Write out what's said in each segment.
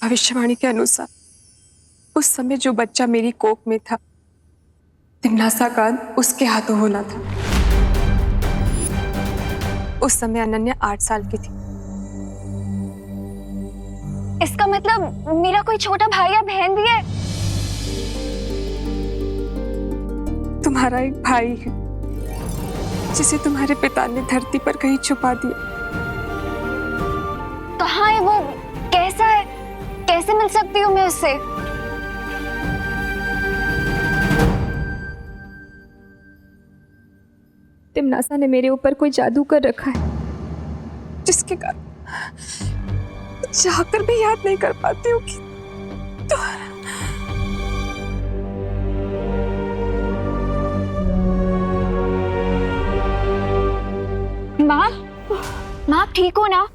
भविष्यवाणी के अनुसार उस समय जो बच्चा मेरी कोख में था, तिमनासा का अंत उसके हाथों होना था। उस समय अनन्या 8 साल की थी। इसका मतलब मेरा कोई छोटा भाई या बहन भी है? तुम्हारा एक भाई है जिसे तुम्हारे पिता ने धरती पर कहीं छुपा दिया। कहाँ है वो? कैसा है? कैसे मिल सकती हूँ मैं उससे? तिमनासा ने मेरे ऊपर कोई जादू कर रखा है, जिसके कारण चाहकर भी याद नहीं कर पाती हूँ कि माँ, माँ आप ठीक हो ना?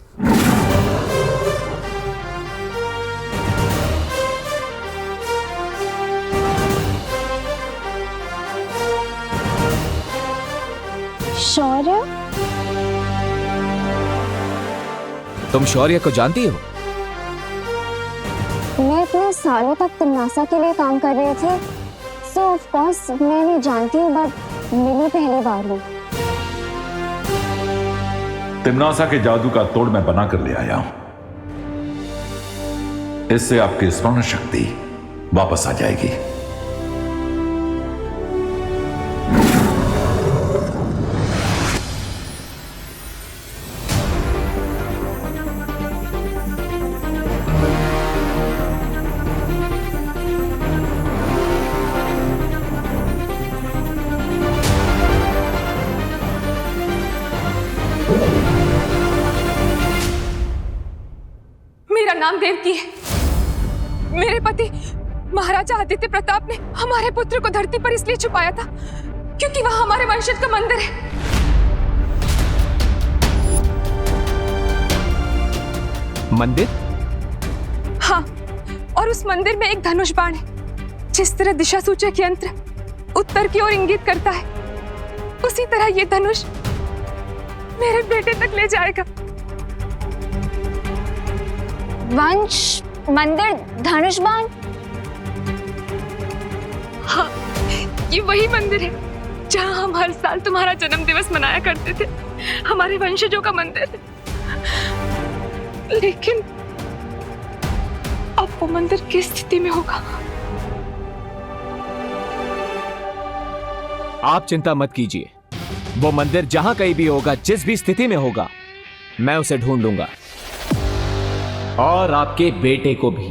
शौर्य? तुम शौर्य को जानती हो? मैं इतने सालों तक तिमनासा के लिए काम कर रही थी, सो ऑफ कोर्स मैं नहीं जानती हूँ, बट मिली पहली बार हूँ। तिमनासा के जादू का तोड़ मैं बना कर ले आया हूं। इससे आपकी स्मरण शक्ति वापस आ जाएगी। मेरा नाम देवकी है। मेरे पति महाराजा आदित्य प्रताप ने हमारे पुत्र को धरती पर इसलिए छुपाया था क्योंकि वहां हमारे वंशज का मंदिर है। मंदिर? हाँ, और उस मंदिर में एक धनुष बाण है। जिस तरह दिशा सूचक यंत्र उत्तर की ओर इंगित करता है, उसी तरह ये धनुष मेरे बेटे तक ले जाएगा। वंश, मंदिर, धनुष बाण? हाँ, ये वही मंदिर है जहाँ हम हर साल तुम्हारा जन्म दिवस मनाया करते थे। हमारे वंशजों का मंदिर है। लेकिन अब वो मंदिर किस स्थिति में होगा? आप चिंता मत कीजिए। वो मंदिर जहां कहीं भी होगा, जिस भी स्थिति में होगा, मैं उसे ढूंढ लूंगा। और आपके बेटे को भी।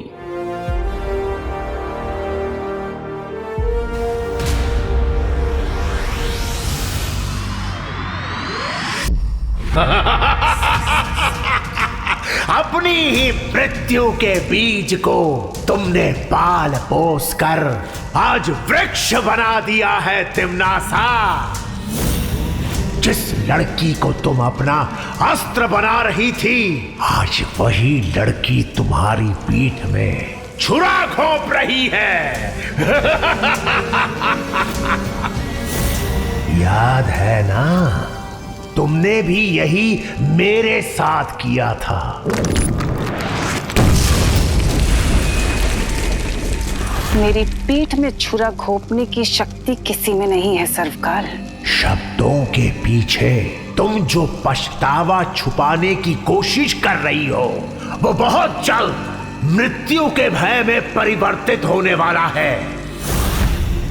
अपनी ही मृत्यु के बीज को तुमने पाल पोस कर आज वृक्ष बना दिया है तिमनासा। जिस लड़की को तुम अपना अस्त्र बना रही थी, आज वही लड़की तुम्हारी पीठ में छुरा घोंप रही है। याद है ना? तुमने भी यही मेरे साथ किया था। मेरी पीठ में छुरा घोंपने की शक्ति किसी में नहीं है सर्वकाल। शब्दों के पीछे तुम जो पछतावा छुपाने की कोशिश कर रही हो, वो बहुत जल्द मृत्यु के भय में परिवर्तित होने वाला है।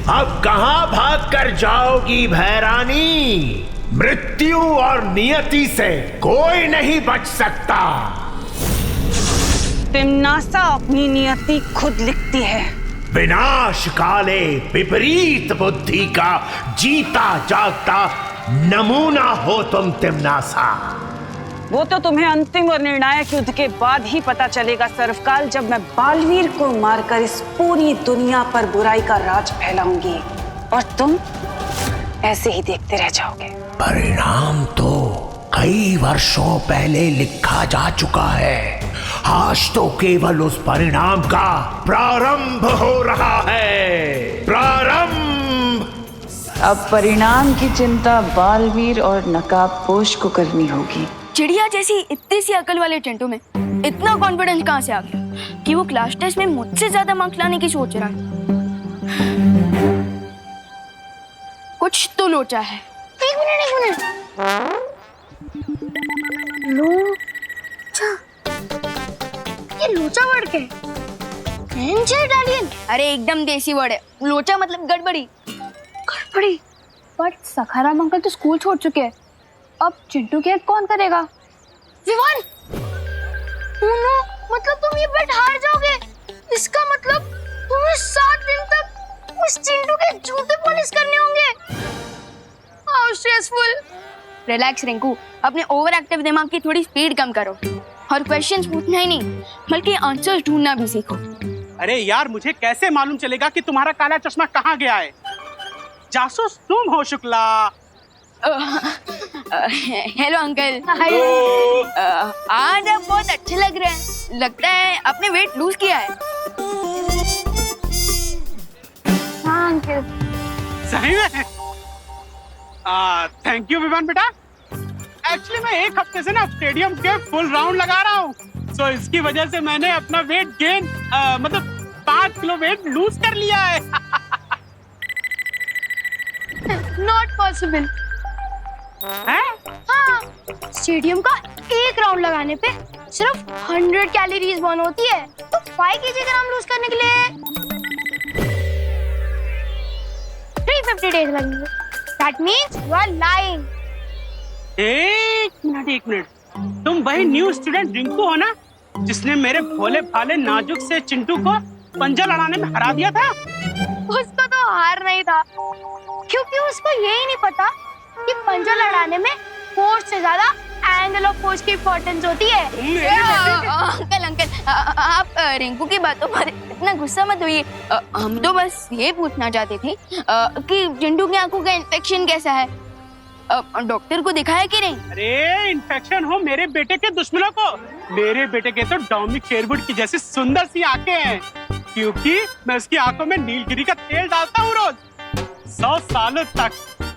अब कहां भाग कर जाओगी भैरानी? मृत्यु और नियति से कोई नहीं बच सकता। तिमनासा अपनी नियति खुद लिखती है। विनाश काले विपरीत बुद्धि का जीता जागता नमूना हो तुम तिमनासा। वो तो तुम्हें अंतिम और निर्णायक युद्ध के बाद ही पता चलेगा सर्वकाल, जब मैं बालवीर को मारकर इस पूरी दुनिया पर बुराई का राज फैलाऊंगी और तुम ऐसे ही देखते रह जाओगे। परिणाम तो कई वर्षों पहले लिखा जा चुका है। आज तो केवल उस परिणाम का प्रारंभ हो रहा है। प्रारंभ। अब परिणाम की चिंता बालवीर और नकाबपोश को करनी होगी। चिड़िया जैसी इतनी सी अकल वाले चिंटू में इतना कॉन्फिडेंस कहाँ से आ गया कि वो क्लास टेस्ट में मुझसे ज्यादा मार्क्स लाने की सोच रहा है? कुछ तो लोचा है। एक मिनट लोचा, ये लोचा वर्ड क्या है? इटालियन? अरे एकदम देसी वर्ड है। लोचा मतलब गड़बड़ी। गड़बड़ी? बट सखाराम अंकल तो स्कूल छोड़ चुके हैं, अब चिंटू की हेल्प कौन करेगा? विवान, उनो, मतलब तुम ये बेट हार जाओगे। इसका मतलब तुम्हें 7 दिन तक उस चिंटू के जूते पॉलिश करने होंगे। How stressful. रिलैक्स रिंकू, अपने ओवर एक्टिव दिमाग की थोड़ी स्पीड कम करो और क्वेश्चंस पूछना ही नहीं बल्कि आंसर्स ढूंढना भी सीखो। अरे यार, मुझे कैसे मालूम चलेगा कि तुम्हारा काला चश्मा कहाँ गया है? जासूस तुम हो शुक्ला। Hello uncle. आज आप बहुत अच्छे लग रहे हैं। लगता है आपने वेट लूज किया है। हाँ अंकल। सही में? थैंक यू विवान बेटा। एक्चुअली मैं एक हफ्ते से ना स्टेडियम के फुल राउंड लगा रहा हूँ, तो इसकी वजह से मैंने अपना वेट गेन मतलब 5 किलो वेट लूज कर लिया है। Not possible. हाँ, स्टेडियम का एक राउंड लगाने पे सिर्फ 100 कैलोरीज बर्न होती है, तो 5 kg ग्राम लूज करने के लिए 350 डेज लगेंगे। That means you are lying. एक मिनट, तुम वही न्यू स्टूडेंट रिंकू हो ना, जिसने मेरे भोले भाले नाजुक से चिंटू को पंजा लड़ाने में हरा दिया था? उसको तो हार नहीं था, क्योंकि उसको यही नहीं पता कि पंजा लड़ाने में फोर्स से ज्यादा एंगल ऑफ फोर्स की इंपॉर्टेंस होती है। अंकल, आप रिंकू की बातों पर इतना गुस्सा मत होइए। हम तो बस ये पूछना चाहते थे कि चिंटू की आंखों का इन्फेक्शन कैसा है। डॉक्टर को दिखाया कि नहीं? अरे इन्फेक्शन हो मेरे बेटे के दुश्मनों को। मेरे बेटे के तो डोमिनिक शेरवुड की जैसी सुंदर सी आंखें हैं, क्योंकि मैं उसकी आंखों में नीलगिरी का तेल डालता हूँ रोज। 100 सालों तक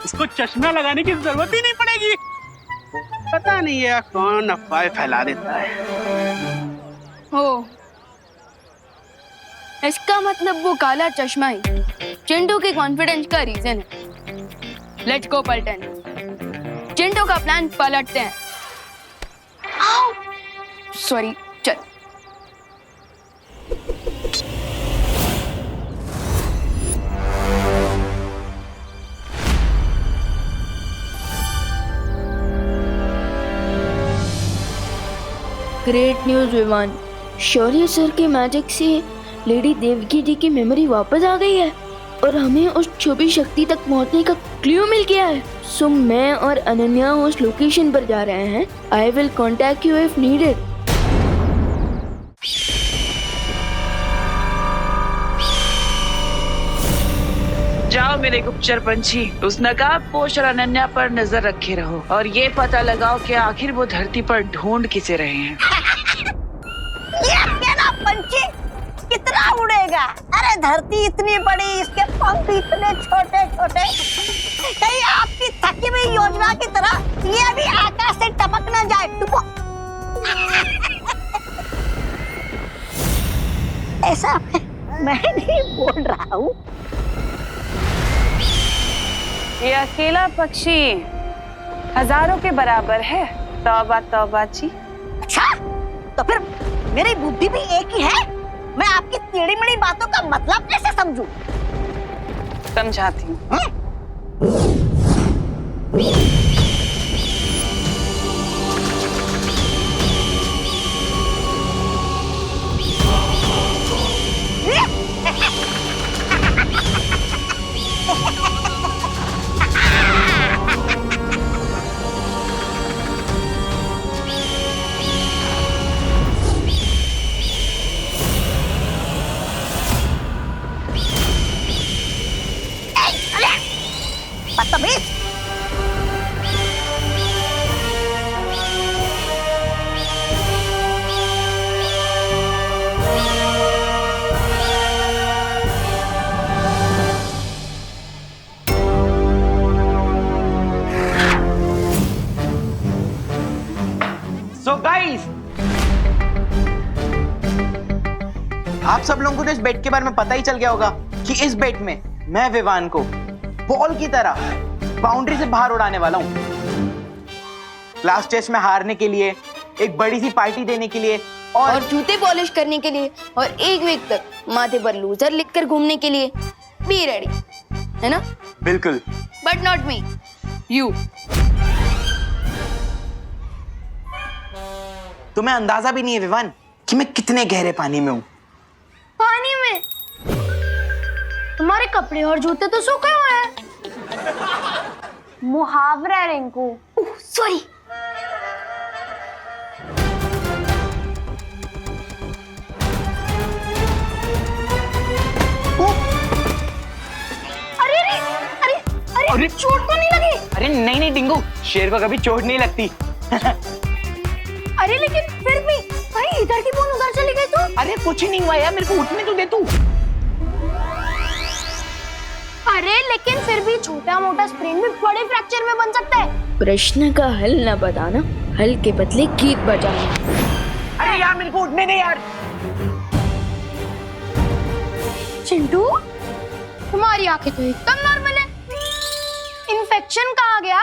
उसको चश्मा लगाने की जरूरत ही नहीं पड़ेगी। पता नहीं है कौन अफवाह फैला देता है। हो, इसका मतलब वो काला चश्मा ही चिंटू के कॉन्फिडेंस का रीजन है। लेट्स गो पलटन। चिंटू का प्लान पलटते हैं। सॉरी, चल। ग्रेट न्यूज विवान, शौर्य सर के मैजिक से लेडी देवकी जी की मेमोरी वापस आ गई है और हमें उस छुपी शक्ति तक पहुंचने का क्लू मिल गया है। सो मैं और अनन्या उस लोकेशन पर जा रहे हैं। I will contact you if needed. जाओ मेरे गुप्तचर पंछी, उस नकाबपोश और अनन्या पर नजर रखे रहो और ये पता लगाओ कि आखिर वो धरती पर ढूंढ किसे रहे हैं। ये ना पंछी कितना उड़ेगा? अरे धरती इतनी बड़ी, इसके पंख इतने छोटे छोटे, कहीं आपकी थकी हुई योजना की तरह ये भी आकाश से टपक ना जाए। ऐसा मैं नहीं बोल रहा हूँ। ये अकेला पक्षी हजारों के बराबर है। तौबा तौबा जी। अच्छा, तो फिर मेरी बुद्धि भी एक ही है। मैं आपकी टेढ़ी मेढ़ी बातों का मतलब कैसे समझूं? समझाती हूँ। आप सब लोगों को तो इस बेट के बारे में पता ही चल गया होगा कि इस बेट में मैं विवान को बॉल की तरह बाउंड्री से बाहर उड़ाने वाला हूँ। क्लास टेस्ट में हारने के लिए, एक बड़ी सी पार्टी देने के लिए और जूते पॉलिश करने के लिए और एक वीक तक माथे पर लूजर लिखकर घूमने के लिए बी रेडी, है ना? बिल्कुल। But not me, you. तुम्हें अंदाजा भी नहीं है विवान कि मैं कितने गहरे पानी में हूँ। पानी में? तुम्हारे कपड़े और जूते तो सूखे हुए हैं। मुहावरा है रिंकू। सॉरी। अरे अरे अरे अरे अरे चोट तो नहीं लगी? अरे नहीं नहीं डिंगू, शेर को कभी चोट नहीं लगती। अरे लेकिन फिर भी भाई इधर की बोन उधर चली गई तो? अरे कुछ नहीं हुआ यार, मेरे को उठने तो दे तू। अरे लेकिन फिर भी छोटा मोटा स्प्रेन भी बड़े फ्रैक्चर में बन सकता है। प्रश्न का हल न बताना, हल के बदले गीत बजाना। अरे यार मेरे को उठने दे यार। चिंटू, तुम्हारी आंखें तो एकदम नॉर्मल है। इन्फेक्शन कहाँ गया?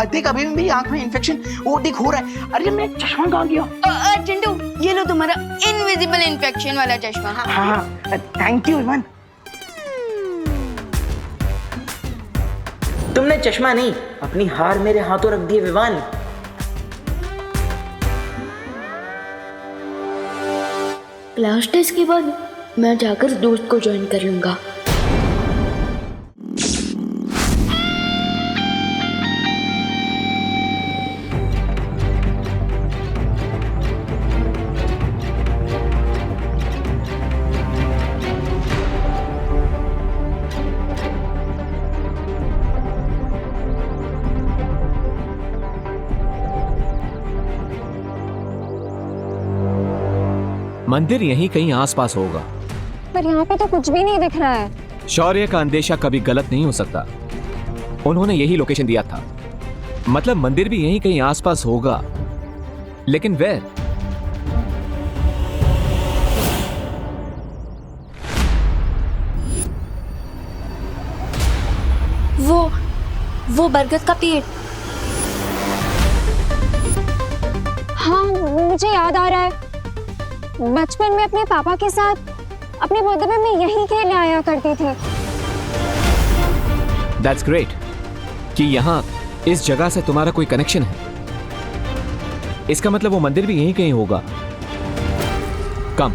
देख अभी मेरी आंख में इन्फेक्शन वो देख हो रहा है। अरे मेरा चश्मा कहाँ गया? चिंटू, ये लो तुम्हारा इनविजिबल इन्फेक्शन वाला चश्मा। हाँ थैंक यू विवान। तुमने चश्मा नहीं, अपनी हार मेरे हाथों रख दी है विवान। क्लास टेस्ट के बाद मैं जाकर दोस्त को ज्वाइन कर लूंगा। मंदिर यहीं कहीं आसपास होगा, पर यहाँ पे तो कुछ भी नहीं दिख रहा है। शौर्य का अंदेशा कभी गलत नहीं हो सकता। उन्होंने यही लोकेशन दिया था, मतलब मंदिर भी यहीं कहीं आसपास होगा, लेकिन वेयर? वो बरगद का पेड़। हाँ मुझे याद आ रहा है, बचपन में अपने पापा के साथ अपने बर्थडे में मैं यहीं खेलने आया करती थी। That's great कि यहाँ इस जगह से तुम्हारा कोई कनेक्शन है। इसका मतलब वो मंदिर भी यहीं कहीं होगा। कम।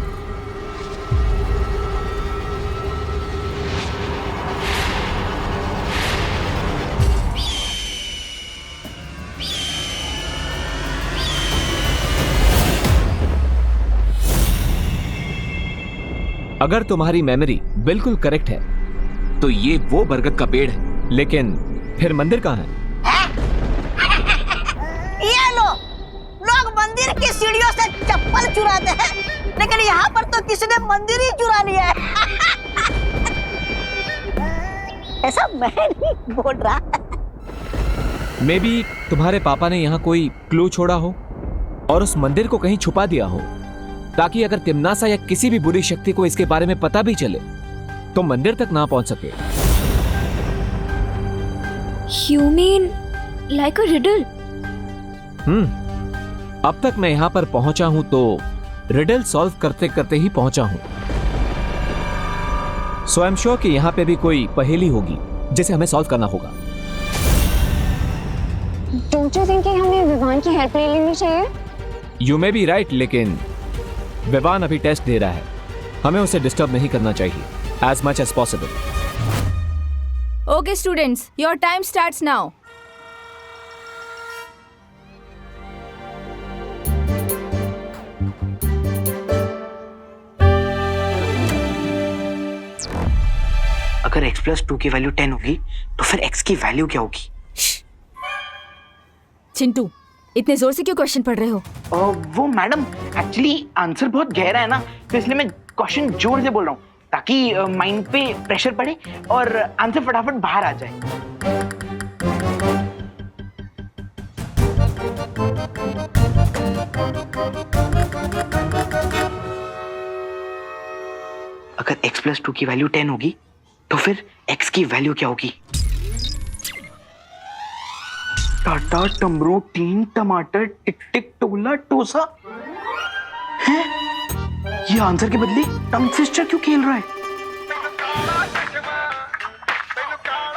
अगर तुम्हारी मेमोरी बिल्कुल करेक्ट है तो ये वो बरगद का पेड़ है, लेकिन फिर मंदिर कहाँ है? ये लो, लोग मंदिर की सीढ़ियों से चप्पल चुराते हैं, लेकिन यहाँ पर तो किसी ने मंदिर ही चुरा लिया है। ऐसा मैं नहीं बोल रहा। मे बी तुम्हारे पापा ने यहाँ कोई क्लू छोड़ा हो और उस मंदिर को कहीं छुपा दिया हो, ताकि अगर तिम्नासा या किसी भी बुरी शक्ति को इसके बारे में पता भी चले तो मंदिर तक ना पहुंच सके। You mean like a riddle? अब तक मैं यहाँ पर पहुंचा हूं तो रिडल सॉल्व करते करते ही पहुंचा हूं। सो आई एम श्योर कि यहाँ पे भी कोई पहेली होगी जिसे हमें सॉल्व करना होगा। डोंट यू थिंक कि हमें विवान की हेल्प ले लेनी चाहिए? यू मे बी राइट, लेकिन विवान अभी टेस्ट दे रहा है, हमें उसे डिस्टर्ब नहीं करना चाहिए as much as possible. Okay students, your time starts now. अगर x+2 की वैल्यू 10 होगी तो फिर x की वैल्यू क्या होगी? चिंटू, इतने जोर से क्यों क्वेश्चन पढ़ रहे हो? वो मैडम एक्चुअली आंसर बहुत गहरा है ना, तो इसलिए मैं क्वेश्चन जोर से बोल रहा हूँ ताकि माइंड पे प्रेशर पड़े और आंसर फटाफट बाहर आ जाए। अगर x + 2 की वैल्यू 10 होगी तो फिर x की वैल्यू क्या होगी? टाटा, टमरू, टीन, टमाटर, टिक टिक, टोला, टोसा। हैं? ये आंसर के बदले टंग ट्विस्टर क्यों खेल रहा है?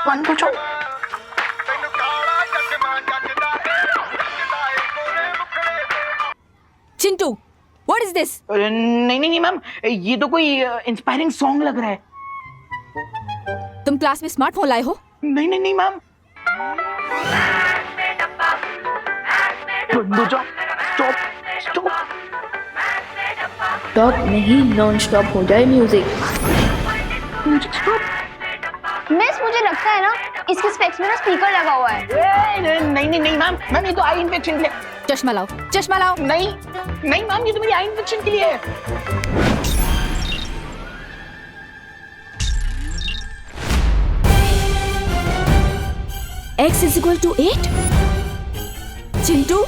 वन पूछो। Chintu, what is this? नहीं मैम, ये तो कोई इंस्पायरिंग सॉन्ग लग रहा है। तुम क्लास में स्मार्टफोन लाए हो? नहीं मैम। बंद हो जाओ। स्टॉप। स्टॉप नहीं, नॉन स्टॉप हो जाए म्यूजिक। मिस, मुझे लगता है ना इसके स्पेक्स में ना स्पीकर लगा हुआ है। नहीं मैम, ये तो आई इन्फेक्शन के लिए। चश्मा लाओ, चश्मा लाओ। नहीं मैम, ये तो मेरी आई इन्फेक्शन के लिए है। x = 8? चिंटू,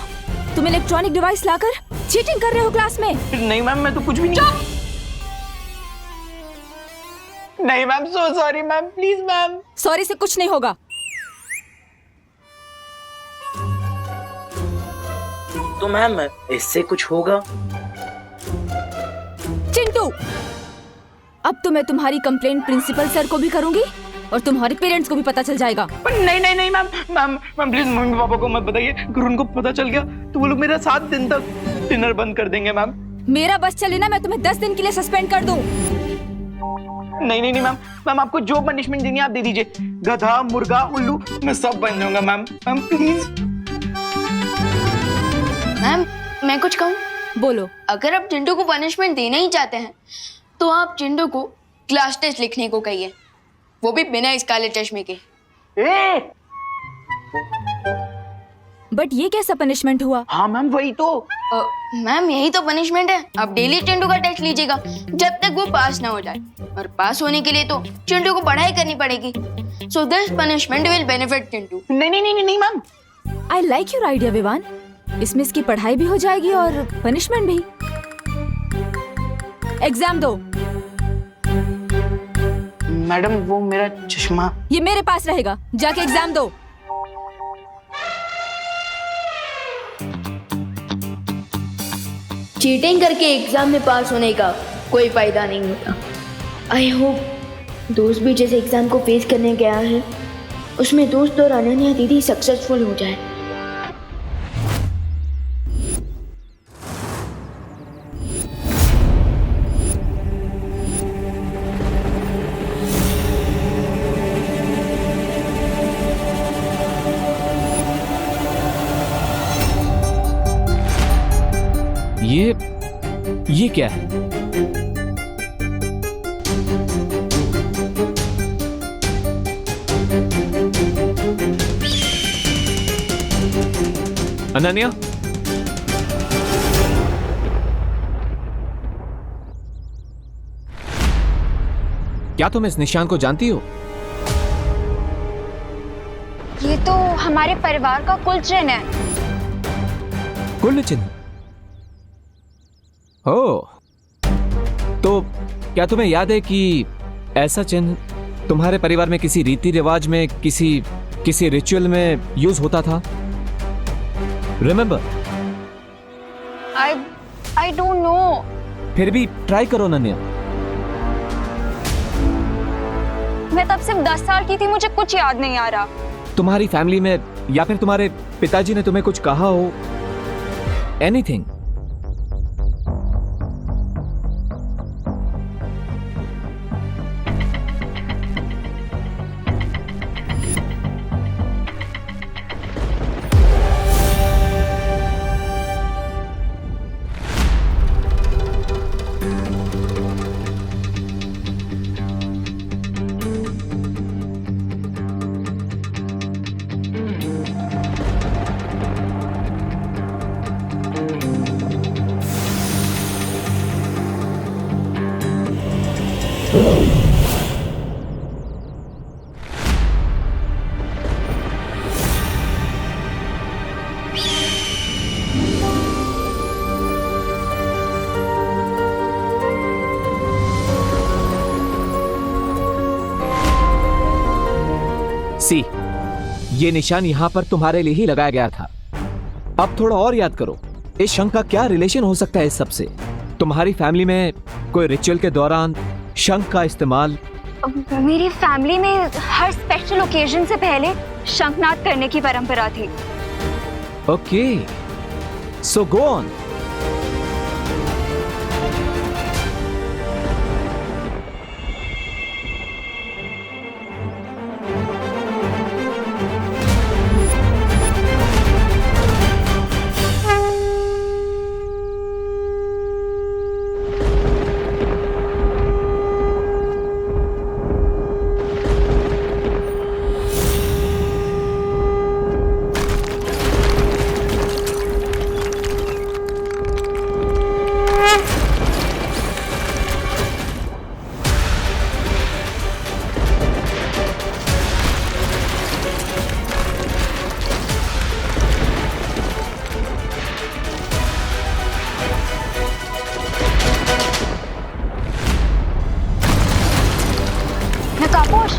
तुम इलेक्ट्रॉनिक डिवाइस लाकर चीटिंग कर रहे हो क्लास में? नहीं मैम, मैं तो कुछ भी नहीं। नहीं ma'am, so sorry ma'am, please ma'am. Sorry से कुछ नहीं होगा। तो मैम इससे कुछ होगा? चिंटू, अब तो मैं तुम्हारी कंप्लेंट प्रिंसिपल सर को भी करूंगी और तुम्हारे पेरेंट्स को भी पता चल जाएगा। नहीं मैम प्लीज मम्मी पापा को मत बताइए। अगर उनको पता चल गया तो वो लोग मेरा 7 दिन तक डिनर बंद कर देंगे मैम। मेरा बस चले ना, मैं तुम्हें 10 दिन के लिए सस्पेंड कर दूं। नहीं मैम, आपको जो पनिशमेंट देनी है आप दे दीजिए। गधा, मुर्गा, उल्लू, मैं सब बन जाऊंगा मैम प्लीज। मैम, मैं कुछ कहूँ? बोलो। अगर आप चिंटू को पनिशमेंट देना ही चाहते हैं तो आप चिंटू को क्लास टेस्ट लिखने को कहिए, वो भी बिना इस काले चश्मे के। बट ये कैसा पनिशमेंट हुआ? हाँ मैम, वही तो। मैम, यही तो पनिशमेंट है। आप डेली चिंटू का टेस्ट लीजिएगा जब तक वो पास ना हो जाए, और पास होने के लिए तो चिंटू को पढ़ाई करनी पड़ेगी। So this punishment will benefit Chintu. नहीं ma'am. I like your idea Vivaan. इसमें इसकी पढ़ाई भी हो जाएगी और पनिशमेंट भी। एग्जाम दो। मैडम, वो मेरा चश्मा। ये मेरे पास रहेगा, जाके एग्जाम दो। चीटिंग करके एग्जाम में पास होने का कोई फायदा नहीं होता। आई होप दोस्त भी जैसे एग्जाम को फेस करने गया है उसमें दोस्त और अनन्या दीदी सक्सेसफुल हो जाए। ये क्या है? अनन्या, क्या तुम इस निशान को जानती हो? ये तो हमारे परिवार का कुल चिन्ह है। कुल चिन्ह? ओह, तो क्या तुम्हें याद है कि ऐसा चिन्ह तुम्हारे परिवार में किसी रीति रिवाज में, किसी रिचुअल में यूज होता था? रिमेंबर? I don't know. फिर भी ट्राई करो अनन्या। मैं तब सिर्फ 10 साल की थी, मुझे कुछ याद नहीं आ रहा। तुम्हारी फैमिली में या फिर तुम्हारे पिताजी ने तुम्हें कुछ कहा हो? एनीथिंग? सी, ये निशान यहाँ पर तुम्हारे लिए ही लगाया गया था। अब थोड़ा और याद करो, इस शंख का क्या रिलेशन हो सकता है इस सब से? तुम्हारी फैमिली में कोई रिचुअल के दौरान शंख का इस्तेमाल? मेरी फैमिली में हर स्पेशल ओकेजन से पहले शंखनाद करने की परंपरा थी। Okay, so go on. नकापोश,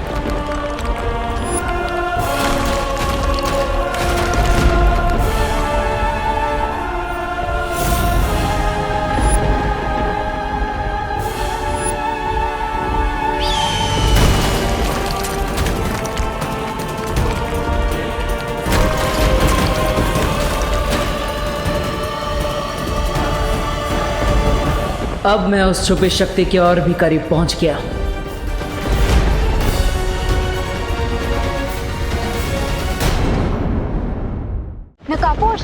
अब मैं उस छुपी शक्ति के और भी करीब पहुंच गया हूं। नकापोश,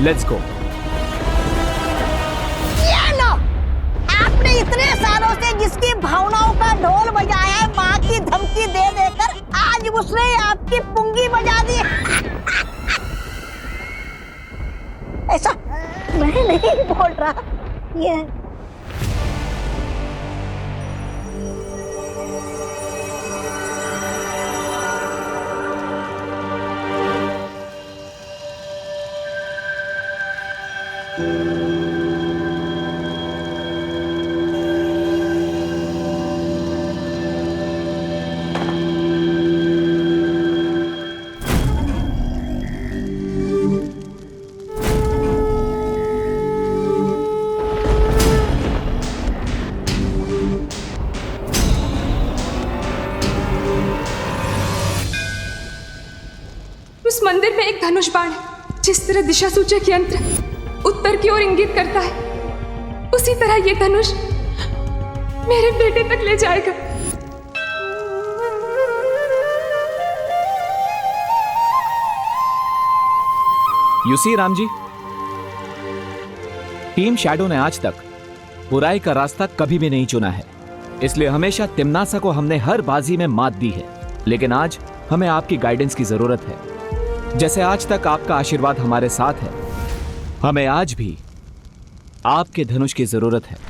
लेट्स गो। ये लो, आपने इतने सालों से जिसकी भावनाओं का ढोल बजाया है, माँ की धमकी दे देकर आज उसने आपकी पुंगी बजा दी। ऐसा मैं नहीं बोल रहा, ये उस मंदिर में एक धनुष बाण है। जिस तरह दिशा सूचक यंत्र उत्तर की ओर इंगित करता है, उसी तरह ये धनुष मेरे बेटे तक ले जाएगा। You see Ram ji, team shadow ने आज तक बुराई का रास्ता कभी भी नहीं चुना है, इसलिए हमेशा तिम्नासा को हमने हर बाजी में मात दी है। लेकिन आज हमें आपकी गाइडेंस की जरूरत है। जैसे आज तक आपका आशीर्वाद हमारे साथ है, हमें आज भी आपके धनुष की जरूरत है।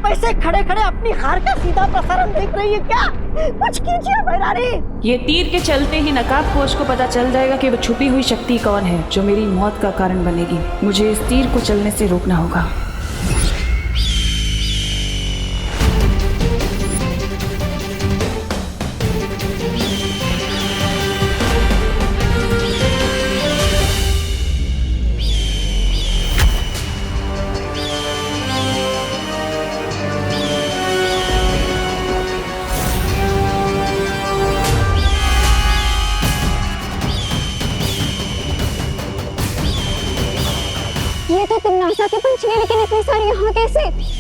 ऐसे खड़े खड़े अपनी हार का सीधा प्रसारण देख रही है क्या? कुछ कीजिए भैरानी। ये तीर के चलते ही नकाबपोश को पता चल जाएगा कि वो छुपी हुई शक्ति कौन है जो मेरी मौत का कारण बनेगी। मुझे इस तीर को चलने से रोकना होगा। ये तो तिम्नासा के पंच है, लेकिन इतनी सारी यहाँ कैसे?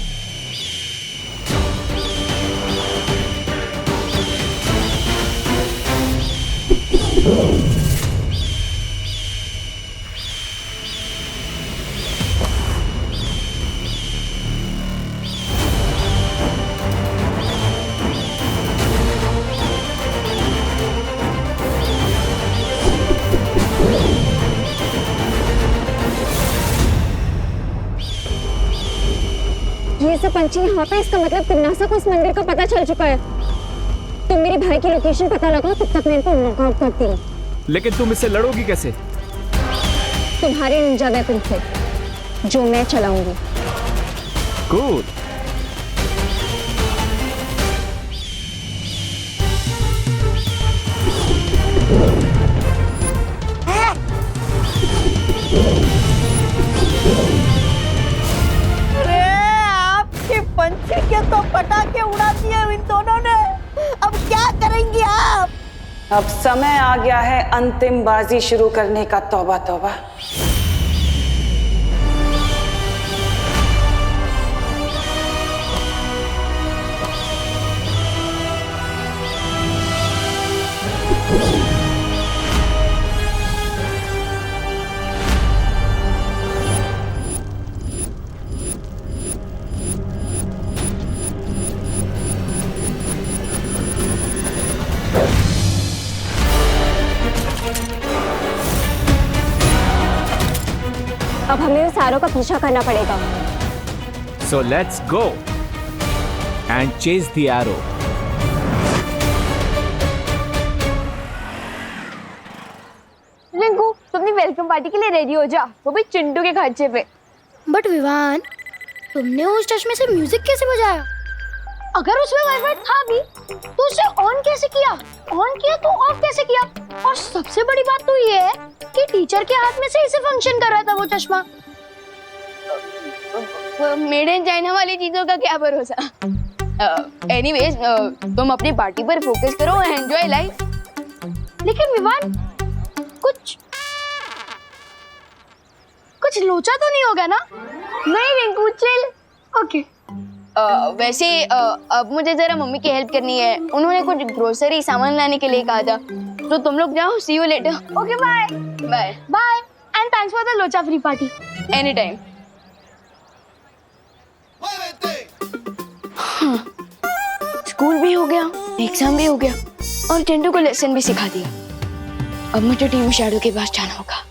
से पंछी यहाँ पे, इसका मतलब तिमनासा को इस मंदिर का पता चल चुका है। तुम मेरे भाई की लोकेशन पता लगाओ, तब तक मैं इनको नॉकआउट करती हूँ। लेकिन तुम इससे लड़ोगी कैसे? तुम्हारे निंजा वेपन से, जो मैं चलाऊंगी। कूल। अरे आपके पंछी के तो पटाखे उड़ा दिए इन दोनों ने, अब क्या करेंगी आप? अब समय आ गया है अंतिम बाजी शुरू करने का। तौबा तौबा। अब हमें उन सारों का पीछा करना पड़ेगा। So let's go and chase the arrow. Rinku, तुम अपनी वेलकम पार्टी के लिए रेडी हो जा, वो भी चिंटू के खर्चे पे। बट विवान, तुमने उस चश्मे से म्यूजिक कैसे बजाया? अगर उसमें वाइब्रेट था भी तो उसे ऑन कैसे किया? ऑन किया तो ऑफ कैसे किया? और सबसे बड़ी बात तो ये है कि टीचर के हाथ में से इसे फंक्शन कर रहा था वो चश्मा। मेड इन चाइना वाली चीजों का क्या भरोसा। एनीवेज, तुम अपनी पार्टी पर फोकस करो, एंजॉय लाइफ। लेकिन विवान, कुछ लोचा तो नहीं होगा ना? नहीं रिंकू, चिल। ओके। वैसे अब मुझे जरा मम्मी की हेल्प करनी है, उन्होंने कुछ ग्रोसरी सामान लाने के लिए कहा था, तो तुम लोग जाओ। See you later. Okay, bye bye bye, and thanks for the लोचा free party. Any time. School भी हो गया, एग्जाम भी हो गया, और चिंटू को लेसन भी सिखा दिया। अब मुझे टीम शैडो के पास जाना होगा।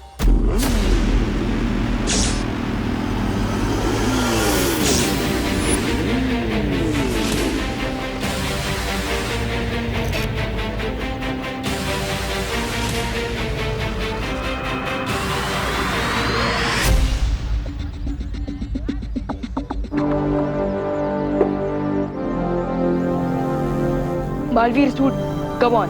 Balveer suit, come on.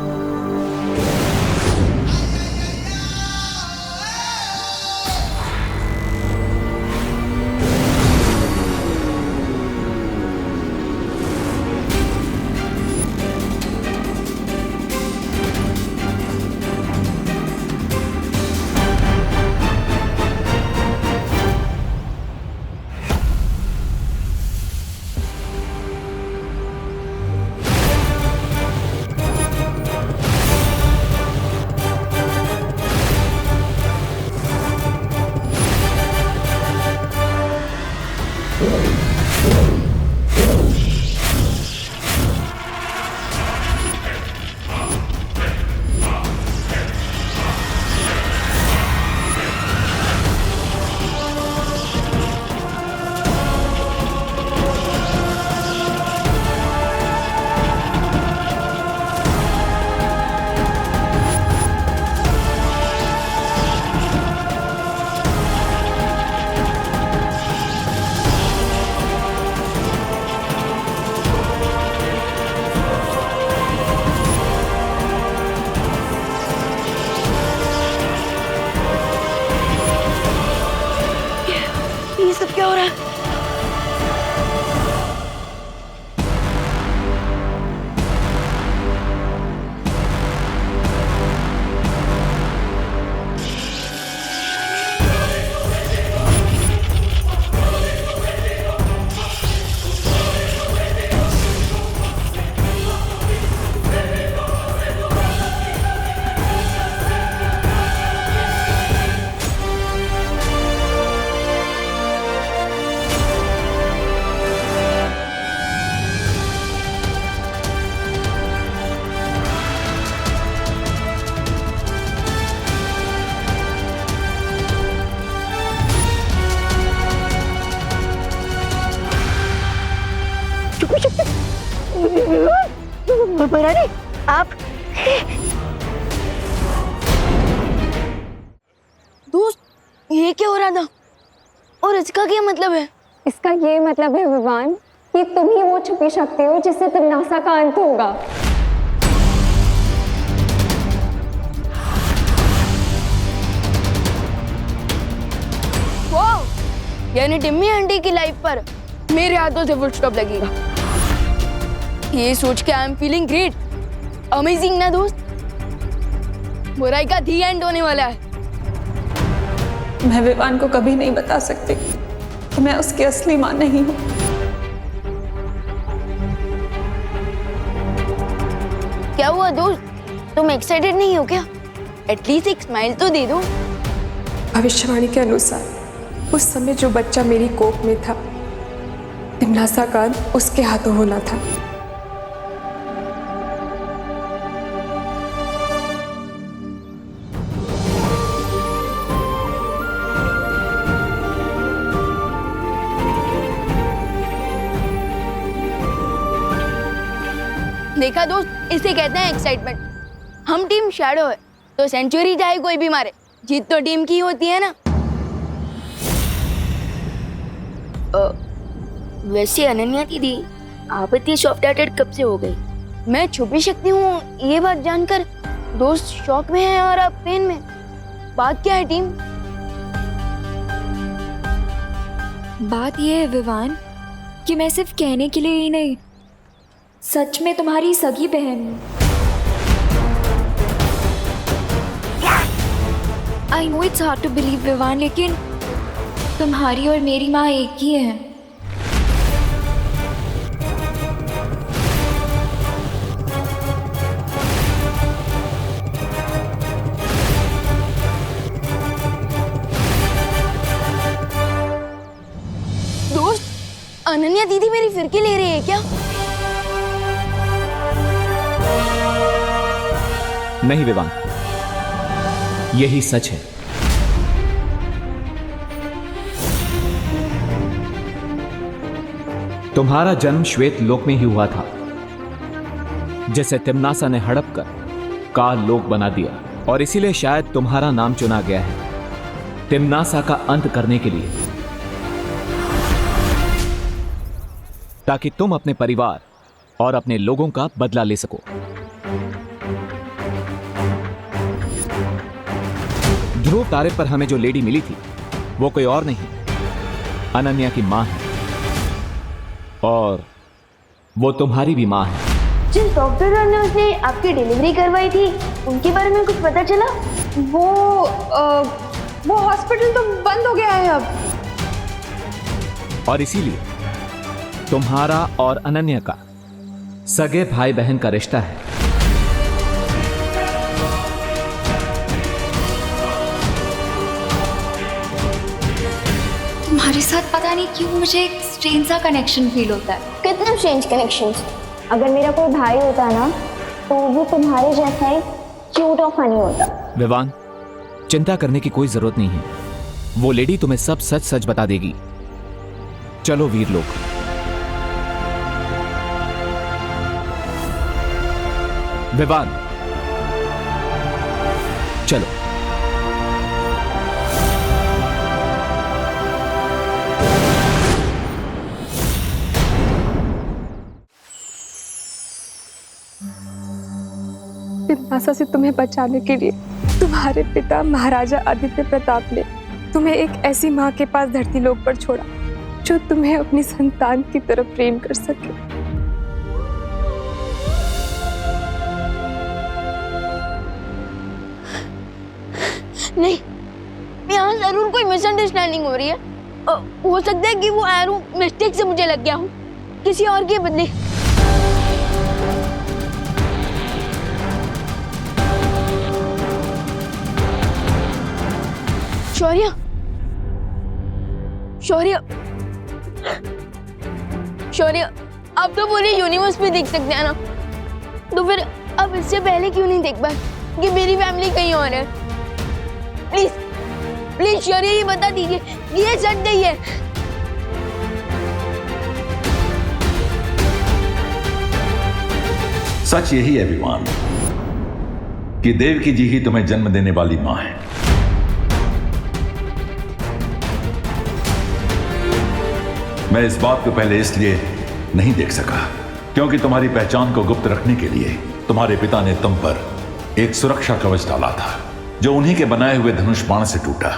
Barari आप दोस्त, ये क्या हो रहा था और इसका क्या मतलब है? इसका ये मतलब है विवान कि तुम ही वो छुपी शक्ति हो जिससे तिम्नासा का अंत होगा। वाओ, यानी टिम्मी आंटी की लाइफ पर मेरे हाथों से फुल स्टॉप लगेगा। ये सोच के I am feeling great, amazing ना दोस्त। बुराई का दी एंड होने वाला है। मैं विवान को कभी नहीं बता सकती कि मैं उसकी असली मां नहीं हूँ। क्या हुआ दोस्त, तुम एक्साइटेड नहीं हो क्या? एटलीस्ट एक स्माइल तो दे दो। भविष्यवाणी के अनुसार उस समय जो बच्चा मेरी कोख में था, तिम्नासा का अंत उसके हाथों होना था। देखा दोस्त, इसे कहते हैं एक्साइटमेंट। हम टीम शैडो है तो सेंचुरी चाहे कोई भी मारे, जीत तो टीम की होती है ना। वैसे अनन्या दीदी, आप इतनी सॉफ्ट हार्टेड कब से हो गई? मैं छुपी शक्ति हूँ, ये बात जानकर दोस्त शॉक में है और आप पेन में। बात क्या है टीम? बात ये है विवान कि मैं सिर्फ कहने के लिए ही नहीं, सच में तुम्हारी सगी बहन हूँ। I know it's hard to believe Vivaan, लेकिन तुम्हारी और मेरी माँ एक ही है। दोस्त, अनन्या दीदी मेरी फिरकी ले रही है क्या? नहीं विवान, यही सच है। तुम्हारा जन्म श्वेत लोक में ही हुआ था, जिसे तिम्नासा ने हड़प कर काल लोक बना दिया, और इसीलिए शायद तुम्हारा नाम चुना गया है तिम्नासा का अंत करने के लिए, ताकि तुम अपने परिवार और अपने लोगों का बदला ले सको। ध्रुव तारे पर हमें जो लेडी मिली थी वो कोई और नहीं, अनन्या की मां है, और वो तुम्हारी भी मां है। जिन डॉक्टर ने उसने आपकी डिलीवरी करवाई थी, उनके बारे में कुछ पता चला? वो हॉस्पिटल तो बंद हो गया है अब। और इसीलिए तुम्हारा और अनन्या का सगे भाई बहन का रिश्ता है। तुम्हारे साथ पता नहीं क्यों मुझे एक स्ट्रेंज सा कनेक्शन फील होता है। कितने स्ट्रेंज कनेक्शंस? अगर मेरा कोई भाई होता ना तो वो तुम्हारे जैसा ही क्यूट और फनी होता। विवान, चिंता करने की कोई जरूरत नहीं है, वो लेडी तुम्हें सब सच सच बता देगी। चलो वीर लोग। विवान, चलो। तिम्नासा से तुम्हें बचाने के लिए तुम्हारे पिता महाराजा आदित्य प्रताप ने तुम्हें एक ऐसी माँ के पास धरती लोक पर छोड़ा जो तुम्हें अपनी संतान की तरह प्रेम कर सके। नहीं, यहाँ जरूर कोई मिसअंडरस्टैंडिंग हो रही है। हो सकता है कि वो एरो मिस्टेक से मुझे लग गया हूँ, किसी और के बदले। शौर्य, शौर्य, शौर्य, आप तो पूरे यूनिवर्स में देख सकते हैं ना, तो फिर अब इससे पहले क्यों नहीं देख पाए कि मेरी फैमिली कहीं और है? प्लीज प्लीज शौर्य, ये बता दीजिए, ये सच नहीं है। सच यही है विवान कि देवकी जी ही तुम्हें जन्म देने वाली मां है। मैं इस बात को पहले इसलिए नहीं देख सका क्योंकि तुम्हारी पहचान को गुप्त रखने के लिए तुम्हारे पिता ने तुम पर एक सुरक्षा कवच डाला था जो उन्हीं के बनाए हुए धनुष बाण से टूटा।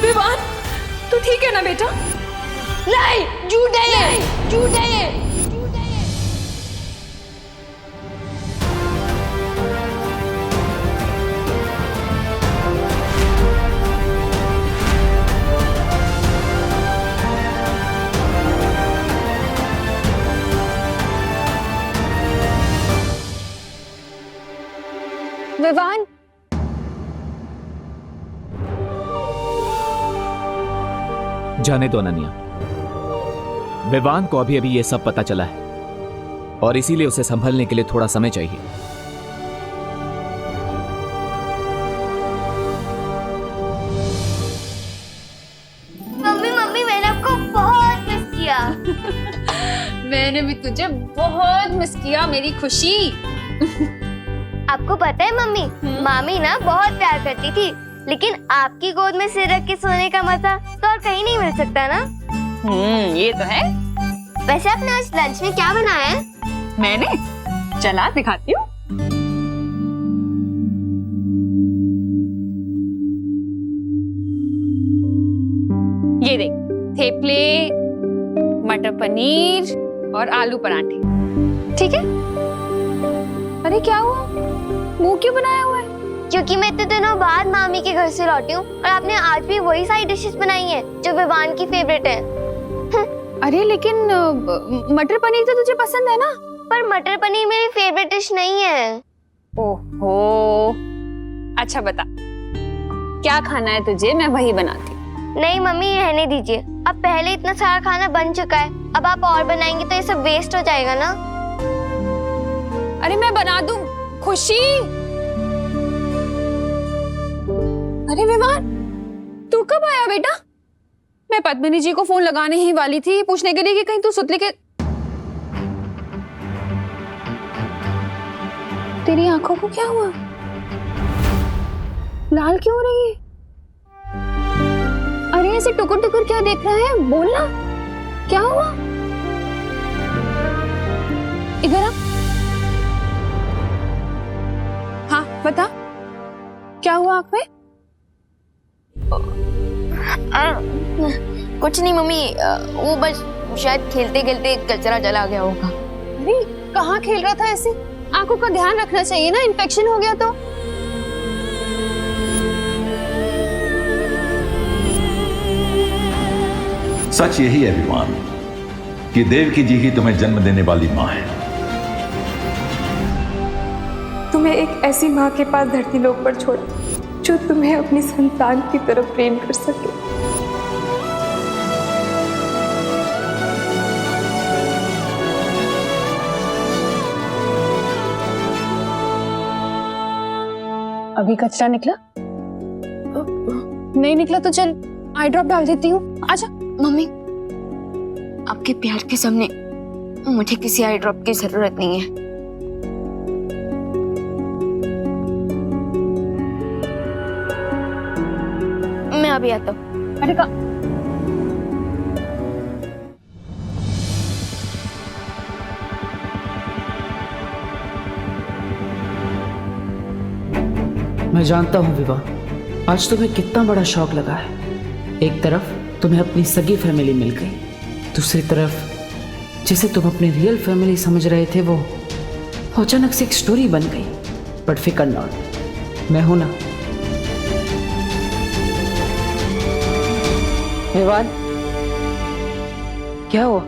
विवान, तू ठीक है ना बेटा? नहीं, झूठ है ये, झूठ है ये। विवान, जाने दो अनन्या, विवान को अभी अभी ये सब पता चला है और इसीलिए उसे संभलने के लिए थोड़ा समय चाहिए। मम्मी मम्मी मैंने आपको बहुत मिस किया। मैंने भी तुझे बहुत मिस किया मेरी खुशी। आपको पता है मम्मी, मामी ना बहुत प्यार करती थी, लेकिन आपकी गोद में सिर रख के सोने का मजा तो और कहीं नहीं मिल सकता ना। ये तो है। वैसे आपने आज लंच में क्या बनाया है? मैंने चला दिखाती हूँ। ये देख, थेपले, मटर पनीर और आलू पराठे। ठीक है? अरे क्या हुआ? मुंह क्यों बनाया हुआ है? क्योंकि मैं इतने दिनों बाद मामी के घर से लौटी हूँ और आपने आज भी वही सारी डिशेस बनाई हैं जो विवान की फेवरेट है। अरे लेकिन मटर पनीर तो तुझे पसंद है ना? पर मटर पनीर मेरी फेवरेट डिश नहीं है। ओहो, अच्छा बता, क्या खाना है तुझे? मैं वही बनाती। नहीं मम्मी, रहने दीजिए। अब पहले इतना सारा खाना बन चुका है, अब आप और बनाएंगे तो ये सब वेस्ट हो जाएगा ना। अरे मैं बना दूं। खुशी, अरे विवान, तू कब आया बेटा? मैं पद्मिनी जी को फोन लगाने ही वाली थी पूछने के लिए कि कहीं तू सुतली के। तेरी आंखों को क्या हुआ? लाल क्यों हो रही है? अरे ऐसे टुकुर टुकुर क्या देख रहा है? बोलना, क्या हुआ? इधर आ। हाँ बता, क्या हुआ आंख में? कुछ नहीं मम्मी, वो बस शायद खेलते खेलते कचरा चला गया होगा। अरे कहाँ खेल रहा था ऐसे? आंखों का ध्यान रखना चाहिए ना, इन्फेक्शन हो गया तो। सच यही है विवान कि देवकी जी ही तुम्हें जन्म देने वाली मां है। तुम्हें एक ऐसी माँ के पास धरती लोक पर छोड़ जो तुम्हें अपनी संतान की तरफ प्रेम कर सके। अभी कचरा निकला? नहीं निकला तो चल आई ड्रॉप डाल देती हूँ। आजा। मम्मी, आपके प्यार के सामने मुझे किसी आई ड्रॉप की जरूरत नहीं है। मैं अभी आता हूँ। अरे का मैं जानता हूँ विवाह, आज तुम्हें कितना बड़ा शौक लगा है। एक तरफ तुम्हें अपनी सगी फैमिली मिल गई, दूसरी तरफ जिसे तुम अपनी रियल फैमिली समझ रहे थे वो अचानक से एक स्टोरी बन गई। बट फिकर नॉट, मैं हूं ना। विवाद, क्या हुआ?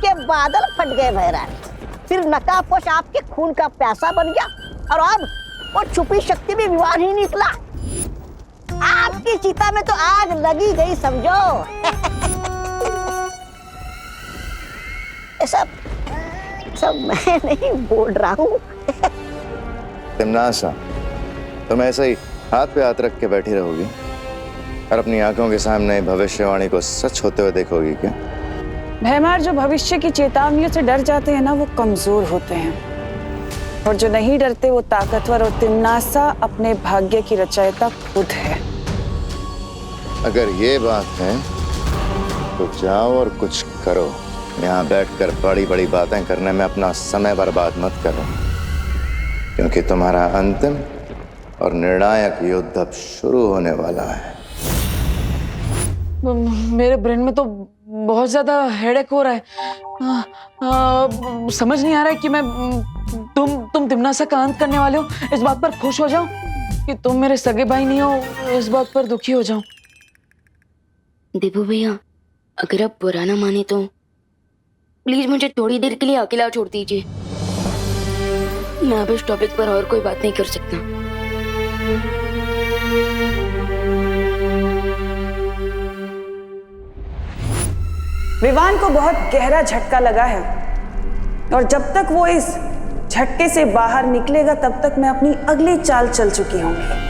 आपके बादल फट गए भैरानी। फिर नकाबपोश आपके खून का प्यासा बन गया और अब वो छुपी शक्ति भी विवान ही निकला। आपकी चिता में तो आग लगी गई समझो। सब मैं नहीं बोल रहा हूँ। तिमनासा, तुम ऐसे ही हाथ पे हाथ रख के बैठी रहोगी और अपनी आंखों के सामने भविष्यवाणी को सच होते हुए देखोगी क्या? भैमार, जो भविष्य की चेतावनियों से डर जाते हैं ना, वो कमजोर होते हैं, और जो नहीं डरते वो ताकतवर। और तिमनासा अपने भाग्य की रचयिता खुद है। अगर ये बात है तो जाओ और कुछ करो। यहाँ बैठकर बड़ी बड़ी बातें करने में अपना समय बर्बाद मत करो, क्योंकि तुम्हारा अंतिम और निर्णायक युद्ध अब शुरू होने वाला है। मेरे ब्रेन में तो बहुत ज्यादा हेडेक हो रहा है। समझ नहीं आ रहा है कि मैं तुम तिमनासा का अंत करने वाले हो। इस बात पर खुश हो जाऊं कि तुम मेरे सगे भाई नहीं हो, इस बात पर दुखी हो जाऊं। देवू भैया, अगर आप बुरा ना माने तो प्लीज मुझे थोड़ी देर के लिए अकेला छोड़ दीजिए। मैं अब इस टॉपिक पर और कोई बात नहीं कर सकता। विवान को बहुत गहरा झटका लगा है, और जब तक वो इस झटके से बाहर निकलेगा तब तक मैं अपनी अगली चाल चल चुकी होंगी।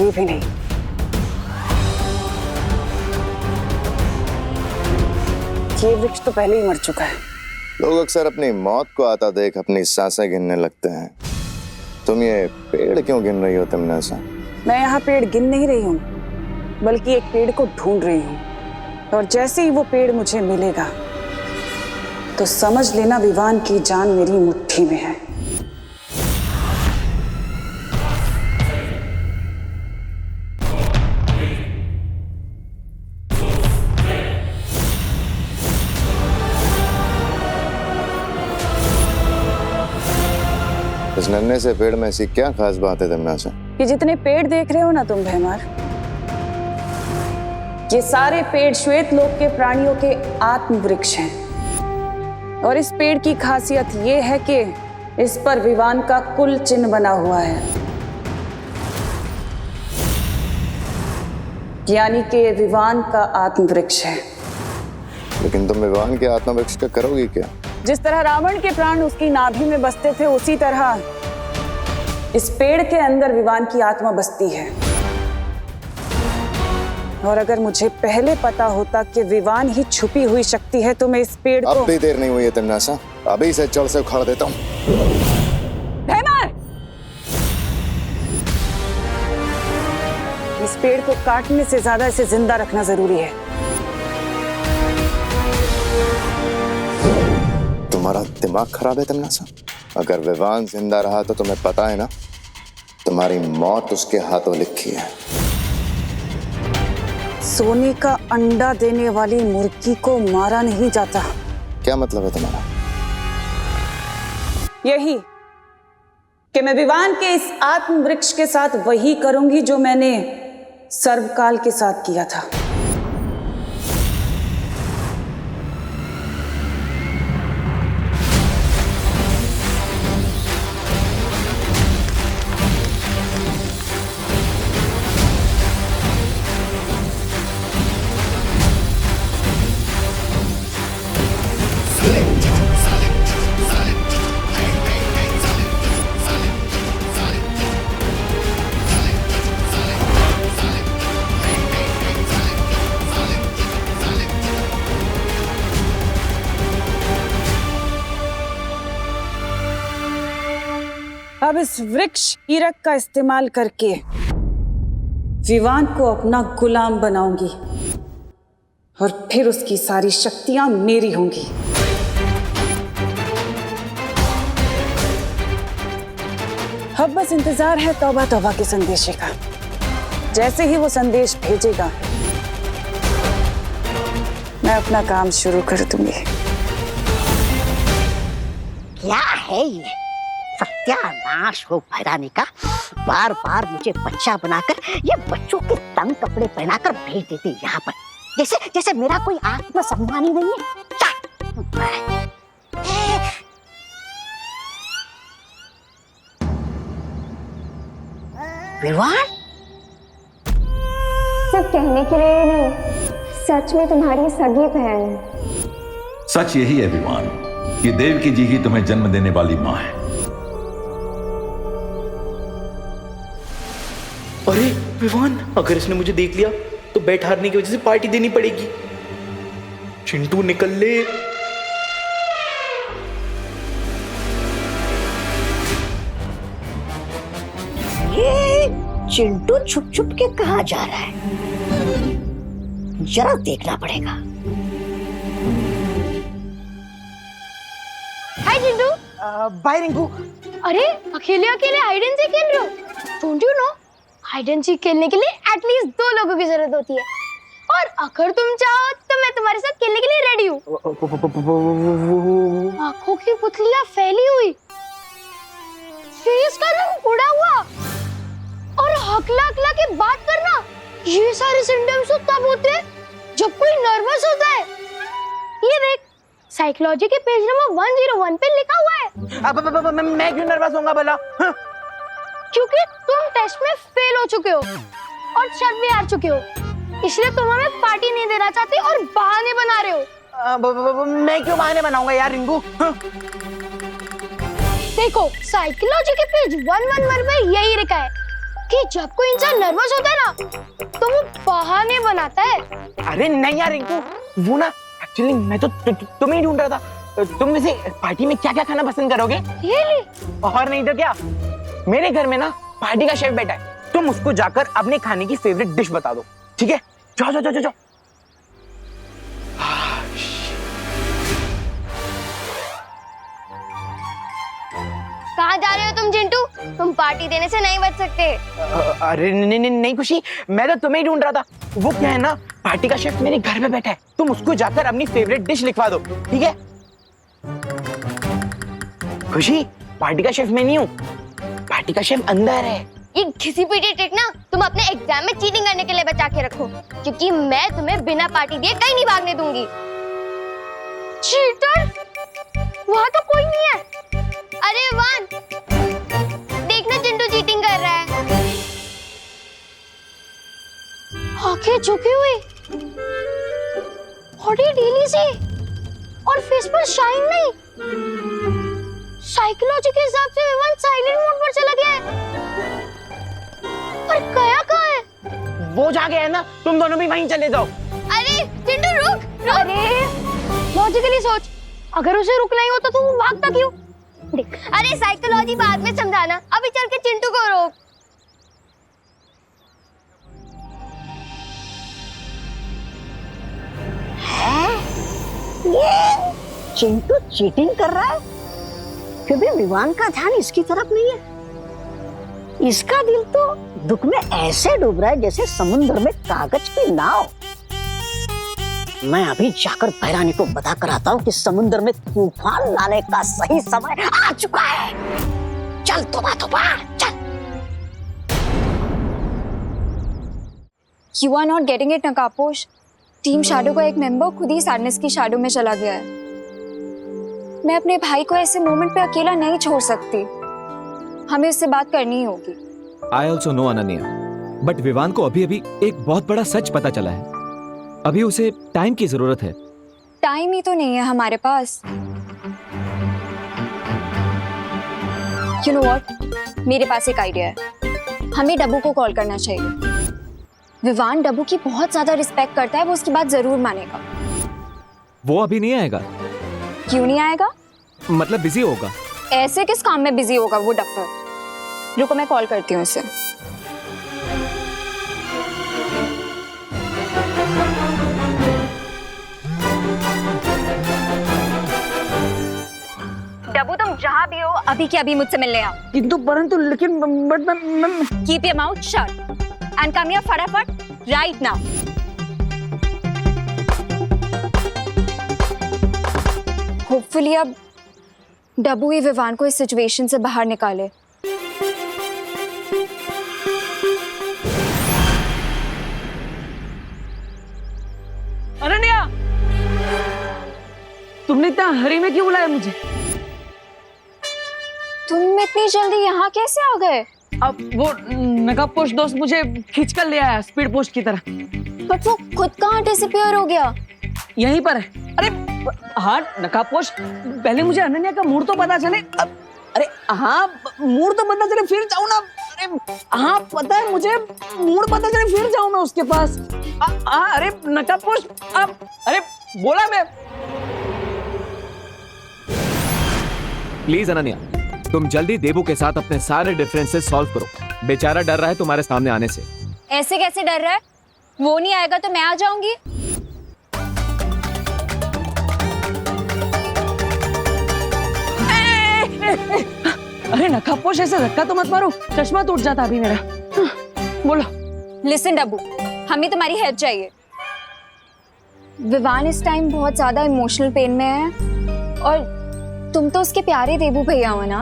ये भी नहीं। ये वृक्ष तो पहले ही मर चुका है। लोग अक्सर अपनी मौत को आता देख अपनी सांसें गिनने लगते हैं। तुम ये पेड़ क्यों गिन रही हो तिमनासा? मैं यहाँ पेड़ गिन नहीं रही हूँ, बल्कि एक पेड़ को ढूंढ रही हूँ, और जैसे ही वो पेड़ मुझे मिलेगा तो समझ लेना विवान की जान मेरी मुट्ठी में है। इस नन्हे से पेड़ में ऐसी क्या खास बात है तिमनासा? ये जितने पेड़ देख रहे हो ना तुम भैमार, ये सारे पेड़ श्वेत लोक के प्राणियों के आत्म वृक्ष हैं। और इस पेड़ की खासियत ये है कि इस पर विवान का कुल चिन्ह बना हुआ है, यानी कि ये विवान का आत्म वृक्ष है। लेकिन तुम विवान के आत्म वृक्ष का करोगी क्या? जिस तरह रावण के प्राण उसकी नाभि में बसते थे, उसी तरह इस पेड़ के अंदर विवान की आत्मा बसती है। और अगर मुझे पहले पता होता कि विवान ही छुपी हुई शक्ति है तो मैं इस पेड़ को... अब भी देर नहीं हुई है तिमनासा, अभी से जड़ से उखाड़ देता हूँ। भैमार! इस पेड़ को काटने से ज्यादा इसे जिंदा रखना जरूरी है। तुम्हारा दिमाग खराब है तिमनासा? अगर विवान जिंदा रहा तो तुम्हें पता है ना, तुम्हारी मौत उसके हाथों लिखी है। सोने का अंडा देने वाली मुर्गी को मारा नहीं जाता। क्या मतलब है तुम्हारा? यही कि मैं विवान के इस आत्म वृक्ष के साथ वही करूंगी जो मैंने सर्वकाल के साथ किया था। अब इस वृक्ष ईरक का इस्तेमाल करके विवान को अपना गुलाम बनाऊंगी और फिर उसकी सारी शक्तियां मेरी होंगी। अब बस इंतजार है तौबा तौबा के संदेश का। जैसे ही वो संदेश भेजेगा मैं अपना काम शुरू कर दूंगी। क्या है ये? सत्यानाश हो भैरानी का। बार बार मुझे बच्चा बनाकर ये बच्चों के तंग कपड़े पहनाकर भेज देती यहाँ पर, जैसे जैसे मेरा कोई आत्मसम्मान ही नहीं है। विवान सिर्फ कहने के लिए नहीं, सच में तुम्हारी सगी बहन है। सच यही है विवान कि देवकी जी ही तुम्हें जन्म देने वाली मां है। अरे विवान, अगर इसने मुझे देख लिया तो बैट हारने की वजह से पार्टी देनी पड़ेगी। चिंटू निकल ले। ये चिंटू छुप छुप के कहाँ जा रहा है? जरा देखना पड़ेगा। हाय चिंटू। बाय रिंकू। अरे अकेले अकेले हाइड एंड सीक खेल रहे हो? Don't you know hide and seek खेलने के लिए एटलीस्ट 2 लोगों की जरूरत होती है, और अगर तुम चाहो तो मैं तुम्हारे साथ खेलने के लिए रेडी हूँ। आंखों की पुतलियां फैली हुई, फेस का रंग उड़ा हुआ और हकला हकला के बात करना, ये सारे सिम्टम्स तो तब होते हैं जब कोई नर्वस होता है। ये देख, साइकोलॉजी के पेज नंबर 101 पे लिखा हुआ है। मैं क्यों नर्वस होऊंगा भला? क्योंकि तुम टेस्ट में फेल हो चुके हो और शर्त भी हार चुके हो, इसलिए तुम हमें पार्टी नहीं देना चाहते और बहाने बना रहे हो। मैं क्यों बहाने बनाऊंगा यार रिंकू? देखो, साइकोलॉजी के पेज 111 पे यही लिखा है कि जब कोई इंसान नर्वस होता है ना तो वो बहाने बनाता है। अरे नहीं यार रिंकू, वो ना एक्चुअली मैं तो तुम्हें ही ढूंढ रहा था। तुम वैसे पार्टी में क्या क्या खाना पसंद करोगे? Really? और नहीं तो क्या, मेरे घर में ना पार्टी का शेफ बैठा है, तुम उसको जाकर अपने खाने की फेवरेट डिश बता दो, ठीक है? जाओ जाओ जाओ जाओ। कहाँ जा रहे हो तुम चिंटू? तुम पार्टी देने से नहीं बच सकते। अरे नहीं खुशी, मैं तो तुम्हें ही ढूंढ रहा था। वो क्या है ना, पार्टी का शेफ मेरे घर में बैठा है, तुम उसको जाकर अपनी फेवरेट डिश लिखवा दो, ठीक है? खुशी, पार्टी का शेफ मैं नहीं हूँ, पार्टी का शेफ अंदर है। ये घिसी पीटी ट्रिक ना तुम अपने एग्जाम में चीटिंग करने के लिए बचा के रखो, क्योंकि मैं तुम्हें बिना पार्टी दिए कहीं नहीं भागने दूंगी। चीटर? वहाँ तो कोई नहीं है। अरे वान, देखना चिंटू चीटिंग कर रहा है। आंखें झुकी हुई, बॉडी ढीली सी और फेस पर शाइन नहीं। साइकोलॉजी के हिसाब से विवान साइलेंट मोड पर चला गया है, पर गया कहाँ है? वो जा गया है ना, तुम दोनों भी वहीं चले जाओ। अरे चिंटू रुक। अरे लॉजिकली सोच, अगर उसे रुकना ही होता तो वो भागता क्यों? अरे साइकोलॉजी बाद में समझाना, अभी चल के चिंटू को रोक। ये चिंटू चीटिंग कर रहा है, फिर भी विवान का ध्यान इसकी तरफ नहीं है। इसका दिल तो दुख में ऐसे डूब रहा है जैसे समुद्र में कागज की नाव। मैं अभी जाकर भैरानी को बता कर आता हूँ कि समुद्र में तूफान लाने का सही समय आ चुका है। चल तोबा तोबा, चल। You are not getting it, नकापोश। टीम शैडो का एक मेंबर खुद ही सैडनेस की शैडो में चला गया है। मैं अपने भाई को ऐसे मोमेंट पे अकेला नहीं छोड़ सकती, हमें उससे बात करनी ही होगी। I also know Ananya, but Vivaan को अभी अभी एक बहुत बड़ा सच पता चला है। अभी उसे टाइम की जरूरत है। टाइम ही तो नहीं है हमारे पास। You know what? मेरे पास एक आइडिया है। हमें डब्बू को कॉल करना चाहिए। विवान डब्बू की बहुत ज्यादा रिस्पेक्ट करता है, वो उसकी बात जरूर मानेगा। वो अभी नहीं आएगा। क्यों नहीं आएगा? मतलब बिजी होगा। ऐसे किस काम में बिजी होगा वो डफर? रुको मैं कॉल करती हूँ उसे। डब्बू तुम जहाँ भी हो अभी के अभी मुझसे मिलने आओ। किंतु परंतु लेकिन but keep your mouth shut and come here फटाफट राइट नाउ। होपफुली अब डब्बू ही विवान को इस सिचुएशन से बाहर निकाले। अनन्या, तुमने इतना हरी में क्यों बुलाया मुझे? तुम इतनी जल्दी यहाँ कैसे आ गए? अब वो नकाबपोश दोस्त मुझे खींच कर ले आया स्पीड पोस्ट की तरह। बट वो खुद कहाँ डिसअपीयर हो गया? यहीं पर है। अरे हाँ नकाबपोश, पहले मुझे अनन्या का मूड तो पता चले। अरे हाँ मूड तो पता चले फिर जाऊँ ना। अरे हाँ पता है मुझे, मूड पता चले फिर जाऊँ मैं उसके पास। अरे नकाबपोश, अरे बोला मैं। प्लीज अनन्या, तुम जल्दी देबू के साथ अपने सारे डिफरेंसेस सॉल्व करो। बेचारा डर रहा है तुम्हारे सामने आने से। ऐसे कैसे डर रहा है? वो नहीं आएगा तो मैं आ जाऊंगी। अरे नकाबपोश, ऐसे धक्का तो मत मारो, चश्मा टूट जाता अभी मेरा। बोलो। लिसन डब्बू, हमें तुम्हारी हेल्प चाहिए। विवान इस टाइम बहुत ज्यादा इमोशनल पेन में है और तुम तो उसके प्यारे देबू भैया हो ना,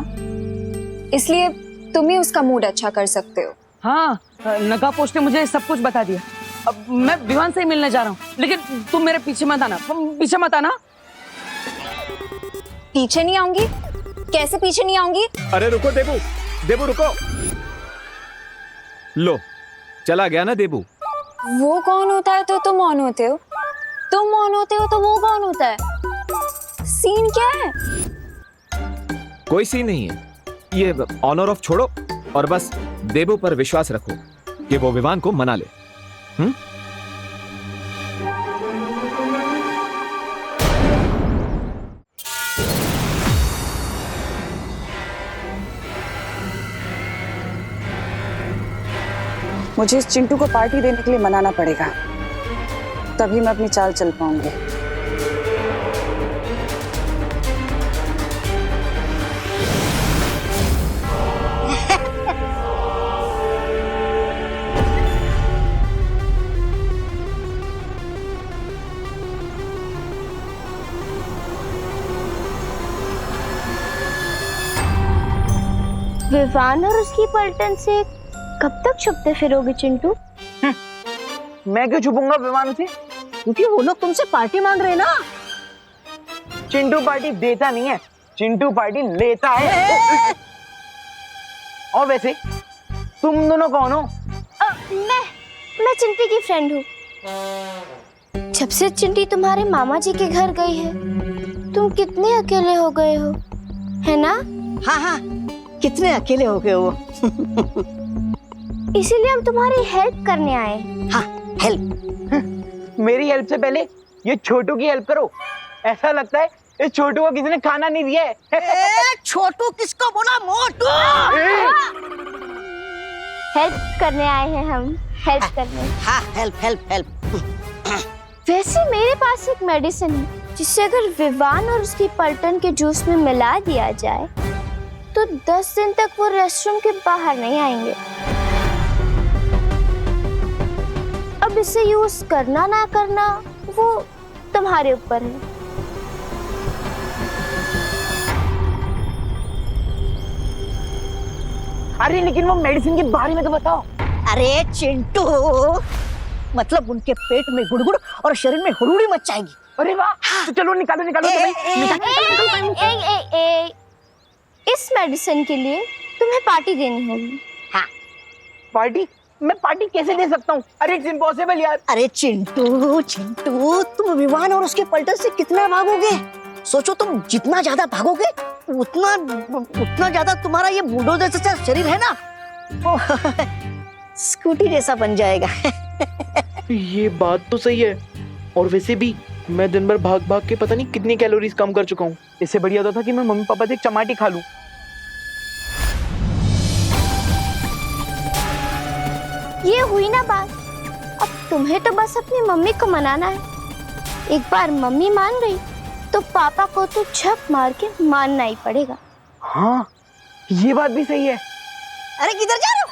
इसलिए तुम ही उसका मूड अच्छा कर सकते हो। हाँ नकाबपोश ने मुझे सब कुछ बता दिया। अब मैं विवान से ही मिलने जा रहा हूँ, लेकिन तुम मेरे पीछे मत आना। पीछे मत आना। पीछे नहीं आऊंगी? कैसे पीछे नहीं आऊंगी? अरे रुको देबू, देबू रुको। लो चला गया ना देबू। वो कौन होता है तो तुम ऑन होते हो, तुम ऑन होते हो तो वो कौन होता है? सीन क्या है? कोई सीन नहीं है, ये ऑन और ऑफ छोड़ो और बस देबू पर विश्वास रखो कि वो विवान को मना ले। मुझे इस चिंटू को पार्टी देने के लिए मनाना पड़ेगा, तभी मैं अपनी चाल चल पाऊंगी। विवान और उसकी पलटन से कब तक छुपते फिरोगे चिंटू? मैं क्यों छुपूंगा विवान से? क्योंकि वो लोग तुमसे पार्टी मांग रहे हैं ना। चिंटू पार्टी देता नहीं है, चिंटू पार्टी लेता है। और वैसे तुम दोनों कौन हो? मैं चिंटी की फ्रेंड हूँ। जब से चिंटी तुम्हारे मामा जी के घर गई है, तुम कितने अकेले हो गए हो, है ना? हाँ हाँ, कितने अकेले हो गए हो। इसीलिए हम तुम्हारी हेल्प करने आए। हाँ हेल्प? मेरी हेल्प से पहले ये छोटू की हेल्प करो। ऐसा लगता है इस छोटू को किसी ने खाना नहीं दिया है। छोटू किसको बोला? मोटू। हेल्प करने आए हैं हम, हेल्प करने। हाँ हेल्प हेल्प हेल्प। वैसे मेरे पास एक मेडिसिन है जिसे अगर विवान और उसकी पलटन के जूस में मिला दिया जाए तो 10 दिन तक वो रेस्टरूम के बाहर नहीं आएंगे। अब इसे यूज करना ना करना वो तुम्हारे ऊपर है। अरे लेकिन वो मेडिसिन के बारे में तो बताओ। अरे चिंटू, मतलब उनके पेट में गुड़गुड़ और शरीर में हुड़हुड़ी मच जाएगी। अरे वाह, तो चलो निकालो निकालो। इस मेडिसिन के लिए तुम्हें पार्टी देनी होगी। हाँ पार्टी? मैं पार्टी कैसे दे सकता हूँ? अरे इट्स इम्पॉसिबल यार। अरे चिंटू चिंटू, तुम विवान और उसके पलटन से कितना भागोगे? सोचो, तुम जितना ज्यादा भागोगे उतना ज्यादा तुम्हारा ये बुलडोजर जैसा शरीर है ना, स्कूटी जैसा बन जाएगा। ये बात तो सही है। और वैसे भी मैं दिन भर भाग भाग के पता नहीं कितनी कैलोरीज कम कर चुका हूँ। इससे बढ़िया होता था कि मैं मम्मी पापा से एक चमाटी खा लूं। ये हुई ना बात। अब तुम्हें तो बस अपनी मम्मी को मनाना है। एक बार मम्मी मान गई तो पापा को तो झक मार के मानना ही पड़ेगा। हाँ, ये बात भी सही है। अरे किधर जा रहे हो?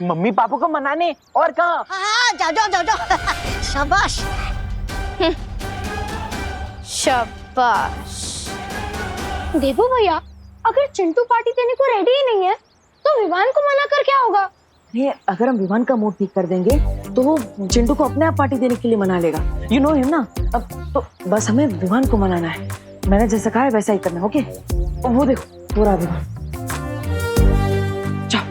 मम्मी पापा को मनाने, और कहाँ? हाँ, जाओ जाओ जाओ जाओ। शाबाश। शाबाश। देवू भैया, अगर चिंटू पार्टी देने को रेडी ही नहीं है तो विवान को मना कर क्या होगा? नहीं, अगर हम विवान का मूड ठीक कर देंगे तो वो चिंटू को अपने आप पार्टी देने के लिए मना लेगा। यू नो हिम ना। अब तो बस हमें विवान को मनाना है। मैंने जैसा कहा है वैसा ही करना है, ओके? वो देखो पूरा विवान। जाओ।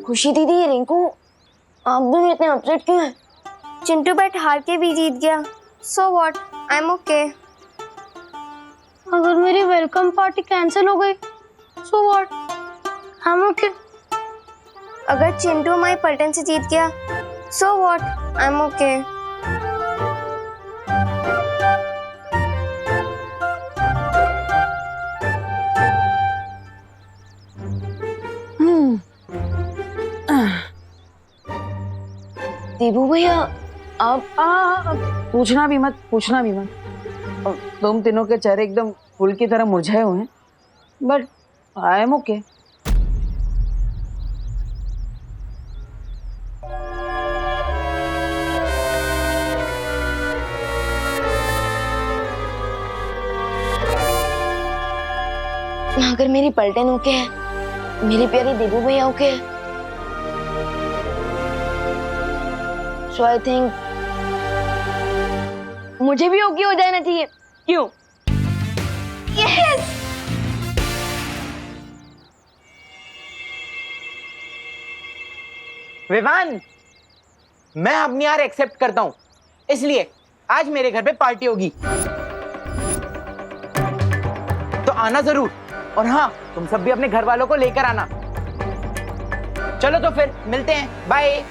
खुशी दीदी, रिंकू, आप दोनों इतने अपसेट क्यों हैं? चिंटू बैट हार के भी जीत गया। So what, I am okay. अगर मेरी वेलकम पार्टी कैंसिल हो गई so what, I am okay. अगर चिंटू हमारी पलटन से जीत गया so what, I am okay. Devu भैया, आप पूछना भी मत, पूछना भी मत। तुम तीनों के चेहरे एकदम फूल की तरह मुरझाए हुए हैं, बट आई एम ओके। अगर मेरी पलटन ओके है, मेरे प्यारे देवू भैया ओके है, सो आई थिंक मुझे भी ओके हो जाना चाहिए। क्यों? यस। विवान, मैं अपनी हार एक्सेप्ट करता हूँ, इसलिए आज मेरे घर पे पार्टी होगी, तो आना जरूर। और हाँ, तुम सब भी अपने घर वालों को लेकर आना। चलो तो फिर मिलते हैं, बाय।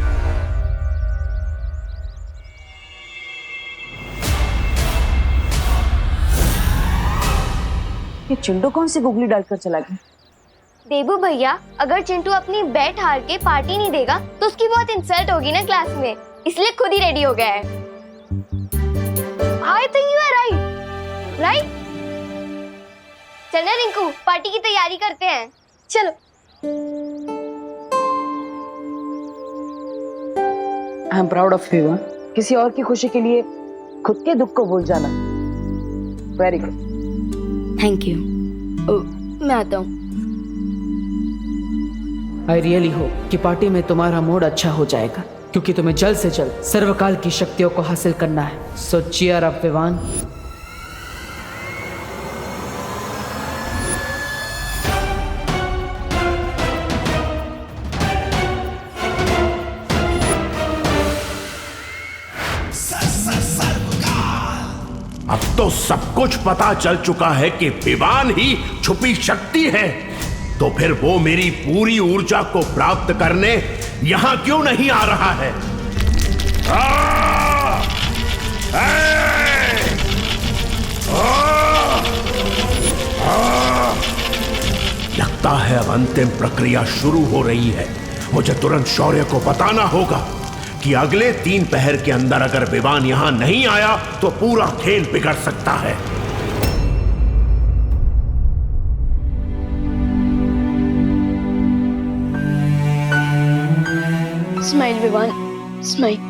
ये चिंटू कौन सी गुगली डालकर चला गया? देवू भैया, अगर चिंटू अपनी बैट हार के पार्टी नहीं देगा तो उसकी बहुत इंसल्ट होगी ना क्लास में, इसलिए खुद ही रेडी हो गया है। I think you are right, right? चलना रिंकू, पार्टी की तैयारी करते हैं, चलो। I am proud of you. किसी और की खुशी के लिए खुद के दुख को भूल जाना, वेरी गुड। Thank you. मैं आता हूँ। आई रियली होप कि पार्टी में तुम्हारा मूड अच्छा हो जाएगा, क्योंकि तुम्हें जल्द से जल्द सर्वकाल की शक्तियों को हासिल करना है। सो चीयर अप विवान। अब तो सब कुछ पता चल चुका है कि विवान ही छुपी शक्ति है, तो फिर वो मेरी पूरी ऊर्जा को प्राप्त करने यहां क्यों नहीं आ रहा है? लगता है अब अंतिम प्रक्रिया शुरू हो रही है। मुझे तुरंत शौर्य को बताना होगा कि अगले 3 पहर के अंदर अगर विवान यहां नहीं आया तो पूरा खेल बिगड़ सकता है। Smile Vivaan, smile.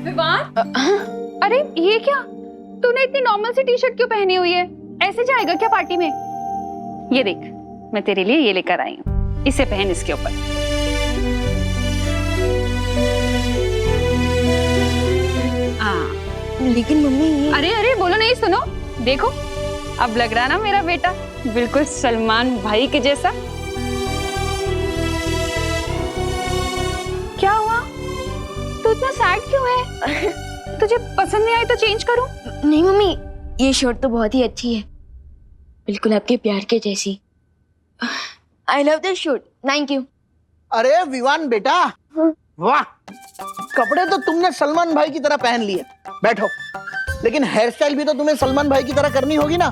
विवान, अरे ये क्या? तूने इतनी नॉर्मल सी टी शर्ट क्यों पहनी हुई है? ऐसे जाएगा क्या पार्टी में? ये देख, मैं तेरे लिए ये लेकर आई हूँ, इसे पहन इसके ऊपर। लेकिन मम्मी ये... अरे अरे बोलो नहीं, सुनो, देखो अब लग रहा ना मेरा बेटा बिल्कुल सलमान भाई के जैसा। क्या हुआ? तू इतना सैड क्यों है? तुझे पसंद नहीं आई तो चेंज करूं? नहीं मम्मी, ये शर्ट तो बहुत ही अच्छी है, बिल्कुल आपके प्यार के जैसी। I love this shirt, thank you. अरे विवान बेटा, वाह, कपड़े तो तुमने सलमान भाई की तरह पहन लिए, बैठो। लेकिन हेयर स्टाइल भी तो तुम्हें सलमान भाई की तरह करनी होगी ना।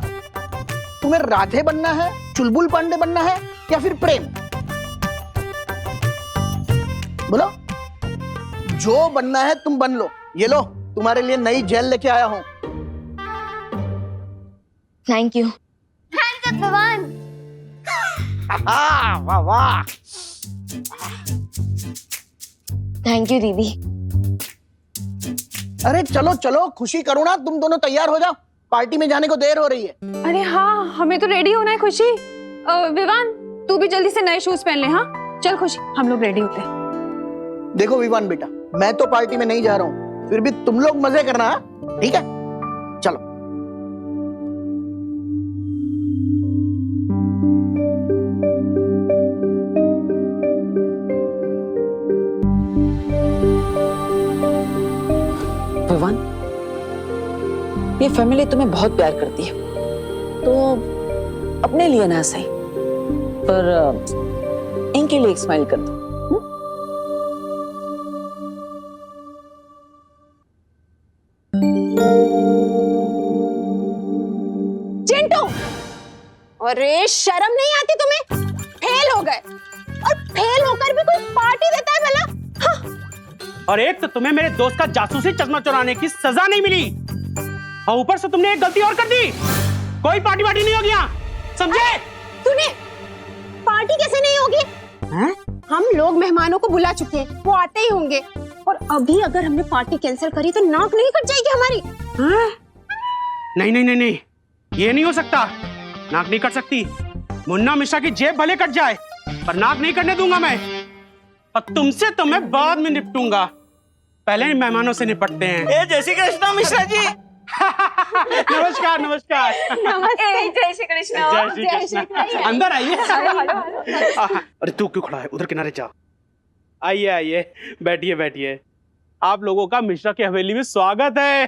तुम्हें राधे बनना है, चुलबुल पांडे बनना है, या फिर प्रेम? बोलो, जो बनना है तुम बन लो। ये लो, तुम्हारे लिए नई जेल लेके आया हूं। Thank you. विवान। वाह वाह। थैंक यू दीदी। अरे चलो चलो, खुशी करो ना, तुम दोनों तैयार हो जाओ, पार्टी में जाने को देर हो रही है। अरे हाँ, हमें तो रेडी होना है खुशी। विवान, तू भी जल्दी से नए शूज पहन ले। हाँ चल खुशी, हम लोग रेडी होते हैं। देखो विवान बेटा, मैं तो पार्टी में नहीं जा रहा हूँ, फिर भी तुम लोग मजे करना, ठीक है? चलो। विवान, ये फैमिली तुम्हें बहुत प्यार करती है, तो अपने लिए ना सही, पर इनके लिए एक स्माइल कर दो। चिंटू, अरे शर्म नहीं आती तुम्हें? फेल हो गए, और फेल होकर भी कोई पार्टी देता है भला? हाँ। और एक तो तुम्हें मेरे दोस्त का जासूसी चश्मा चुराने की सजा नहीं मिली, और ऊपर से तुमने एक गलती और कर दी। कोई पार्टी वार्टी नहीं होगी यहाँ, समझे? तूने पार्टी कैसे नहीं होगी? हैं? हम लोग मेहमानों को बुला चुके हैं, वो आते ही होंगे, और अभी अगर हमने पार्टी कैंसिल करी तो नाक नहीं कट जाएगी हमारी। हैं? नहीं नहीं नहीं नहीं, ये नहीं हो सकता, नाक नहीं कट सकती। मुन्ना मिश्रा की जेब भले कट जाए, पर नाक नहीं कटने दूंगा मैं। और तुमसे तो मैं बाद में निपटूंगा, पहले मेहमानों से निपटते हैं। जय श्री कृष्ण मिश्रा जी। नमस्कार नमस्कार। नमस्ते, जय श्री कृष्ण। जय श्री कृष्ण। अंदर आइए। अरे तू क्यों खड़ा है, उधर किनारे जा। आइए आइए, बैठिए बैठिए। आप लोगों का मिश्रा की हवेली में स्वागत है।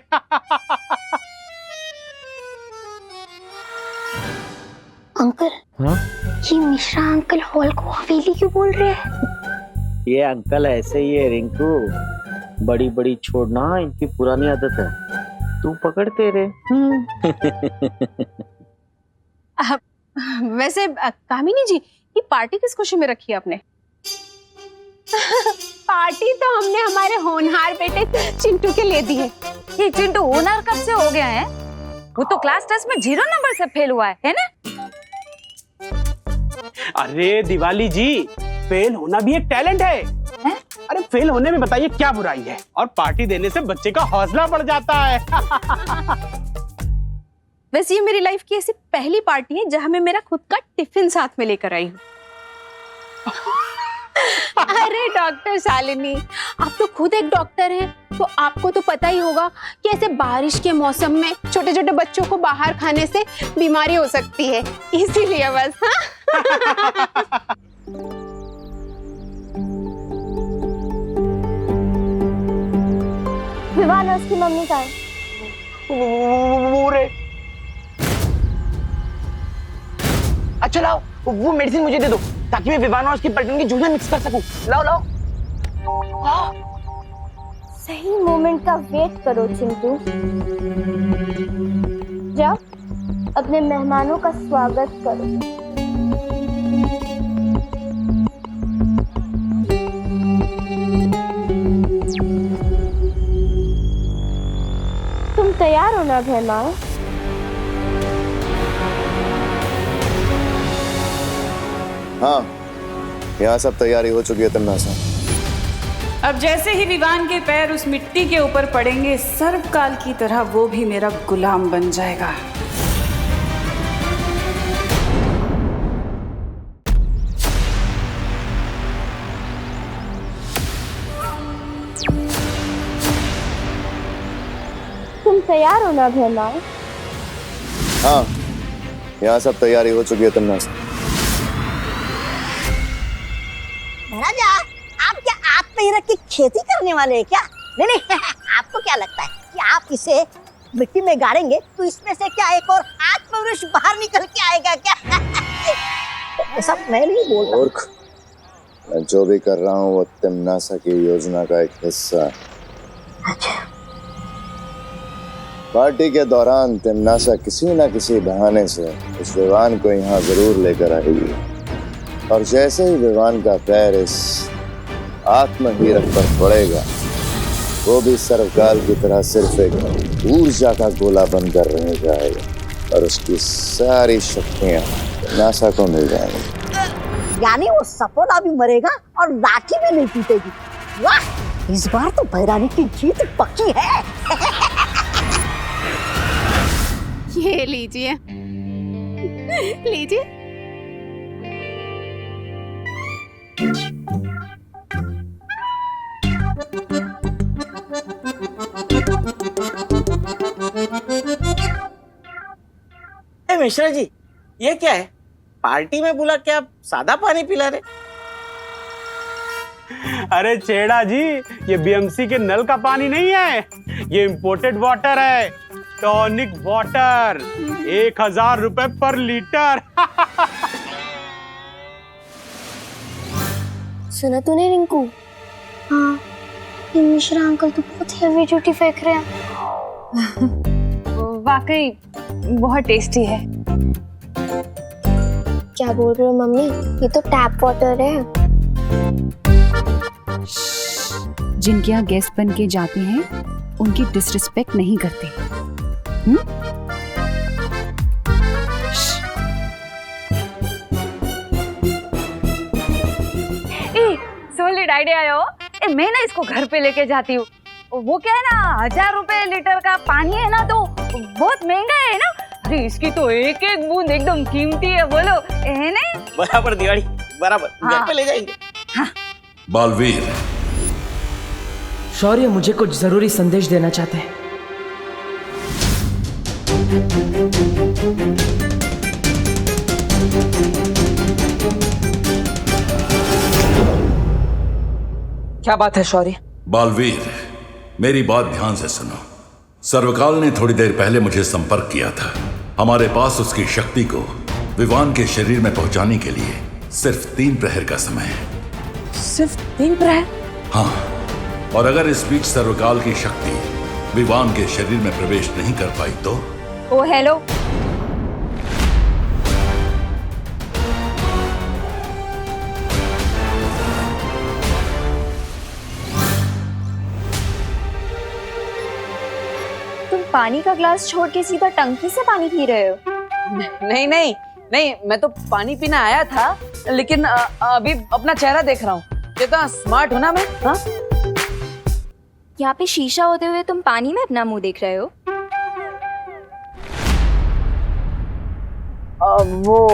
अंकल, ये मिश्रा अंकल हॉल को हवेली क्यों बोल रहे हैं? ये अंकल ऐसे ही है रिंकू, बड़ी बड़ी छोड़ना इनकी पुरानी आदत है, तू पकड़ते रे। वैसे कामिनी जी, ये पार्टी किस खुशी में रखी है आपने? पार्टी तो हमने हमारे होनहार बेटे चिंटू के लिए दी है। ये चिंटू होनहार कब से हो गया है? वो तो क्लास टेस्ट में 0 नंबर से फेल हुआ है ना? अरे दिवाली जी, फेल होना भी एक टैलेंट है। अरे फेल होने में बताइए क्या बुराई है, और पार्टी देने से बच्चे का हौसला बढ़ जाता है। वैसे ये मेरी लाइफ की ऐसी पहली पार्टी है जहां मैं मेरा खुद का टिफिन साथ में लेकर आई हूँ। अरे डॉक्टर शालिनी, आप तो खुद एक डॉक्टर हैं, तो आपको तो पता ही होगा कि ऐसे बारिश के मौसम में छोटे छोटे बच्चों को बाहर खाने से बीमारी हो सकती है, इसीलिए बस। हाँ? विवान और उसकी मम्मी का है। अच्छा लाओ, वो मेडिसिन मुझे दे दो, ताकि मैं विवान और उसकी पलटन की जूस में मिक्स कर सकूं। लाओ लाओ। सही मोमेंट का वेट करो चिंटू। जाओ, अपने मेहमानों का स्वागत करो। तुम तैयार हो ना मेहमान? हाँ, यहाँ सब तैयारी हो चुकी है तन्नासा। अब जैसे ही विवान के पैर उस मिट्टी के ऊपर पड़ेंगे, सर्वकाल की तरह वो भी मेरा गुलाम बन जाएगा। तुम तैयार हो ना मेहमान? हाँ, यहाँ सब तैयारी हो चुकी है तन्नासा। राजा, आप क्या आत्महीरक की खेती करने वाले हैं क्या? नहीं नहीं, आपको क्या लगता है कि आप इसे मिट्टी में गाड़ेंगे तो इसमें से क्या एक और आत्मवृक्ष बाहर निकल के आएगा क्या? सब मैं नहीं बोल रहा। मैं जो भी कर रहा हूँ वो तिमनासा की योजना का एक हिस्सा है। पार्टी के दौरान तिमनासा किसी न किसी बहाने से उस विवान को यहाँ जरूर लेकर आएगी, और जैसे ही विवान का पैर इस आत्महीरक पर पड़ेगा, वो भी सर्वकाल की तरह सिर्फ एक ऊर्जा का गोला बनकर रह जाएगा और उसकी सारी शक्तियां नासा को मिल जाएंगी। यानी वो सपोला भी मरेगा और लाठी भी नहीं टूटेगी। वाह, इस बार तो भैरानी की जीत पक्की है। ये लीजिए लीजिए। मिश्रा जी, ये क्या है? पार्टी में बुला के आप सादा पानी पिला रहे? अरे छेड़ा जी, ये बीएमसी के नल का पानी नहीं है, ये इंपोर्टेड वाटर है, टॉनिक वाटर। 1000 रुपए पर लीटर। सुना तूने रिंकू? हाँ, ये मिश्रा अंकल तो बहुत हेवी ड्यूटी फेंक रहे हैं। वाकई बहुत टेस्टी है। क्या बोल रहे हो मम्मी? ये तो टैप वाटर है। जिनके यहाँ गेस्ट बन के जाते हैं उनकी डिसरिस्पेक्ट नहीं करते। सोलिड आइडिया है वो। मैं ना इसको घर पे लेके जाती हूँ। वो क्या है ना, 1000 रुपए लीटर का पानी है ना, तो बहुत महंगा है ना। अरे इसकी तो एक एक बूंद एकदम कीमती है, बोलो है नहीं? बराबर दिवाली, बराबर। घर पे ले जाएंगे। हाँ। बालवीर, शौर्य मुझे कुछ जरूरी संदेश देना चाहते हैं। क्या बात है शौर्य? बालवीर, मेरी बात ध्यान से सुनो। सर्वकाल ने थोड़ी देर पहले मुझे संपर्क किया था। हमारे पास उसकी शक्ति को विवान के शरीर में पहुंचाने के लिए सिर्फ 3 प्रहर का समय है। सिर्फ 3 प्रहर? हाँ, और अगर इस बीच सर्वकाल की शक्ति विवान के शरीर में प्रवेश नहीं कर पाई तो? ओ हेलो, तुम पानी का ग्लास छोड़ के सीधा टंकी से पानी पी रहे हो? नहीं नहीं नहीं, मैं तो पानी पीने आया था, लेकिन अभी अपना चेहरा देख रहा हूँ। कितना स्मार्ट हूँ ना मैं। हाँ? यहाँ पे शीशा होते हुए तुम पानी में अपना मुंह देख रहे हो? वो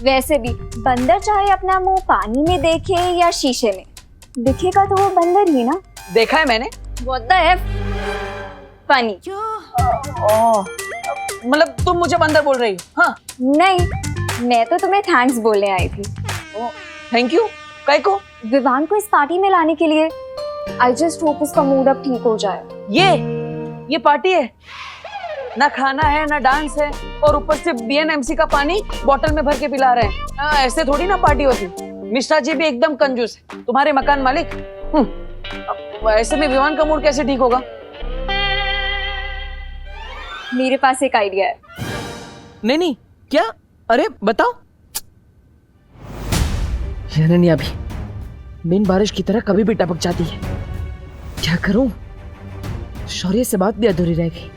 वैसे भी बंदर चाहे अपना मुंह पानी में देखे या शीशे में, दिखेगा तो वो बंदर ही ना। देखा है मैंने। What the F? फनी। मतलब तुम मुझे बंदर बोल रही हो? हाँ? नहीं, मैं तो तुम्हें थैंक्स बोलने आई थी। Thank you? काय को? विवान को इस पार्टी में लाने के लिए। आई जस्ट होप उसका मूड अब ठीक हो जाए। ये पार्टी है ना, खाना है ना डांस है, और ऊपर से BNMC का पानी बोतल में भर के पिला रहे हैं। ऐसे थोड़ी ना पार्टी होती। मिश्रा जी भी एकदम कंजूस है, तुम्हारे मकान मालिक। ऐसे में विवान का मूड कैसे ठीक होगा? मेरे पास एक आइडिया है। नहीं, क्या? अरे बताओ। अनन्या भी बिन बारिश की तरह कभी भी टपक जाती है। क्या करूं? शौर्य से बात भी अधूरी रह गई।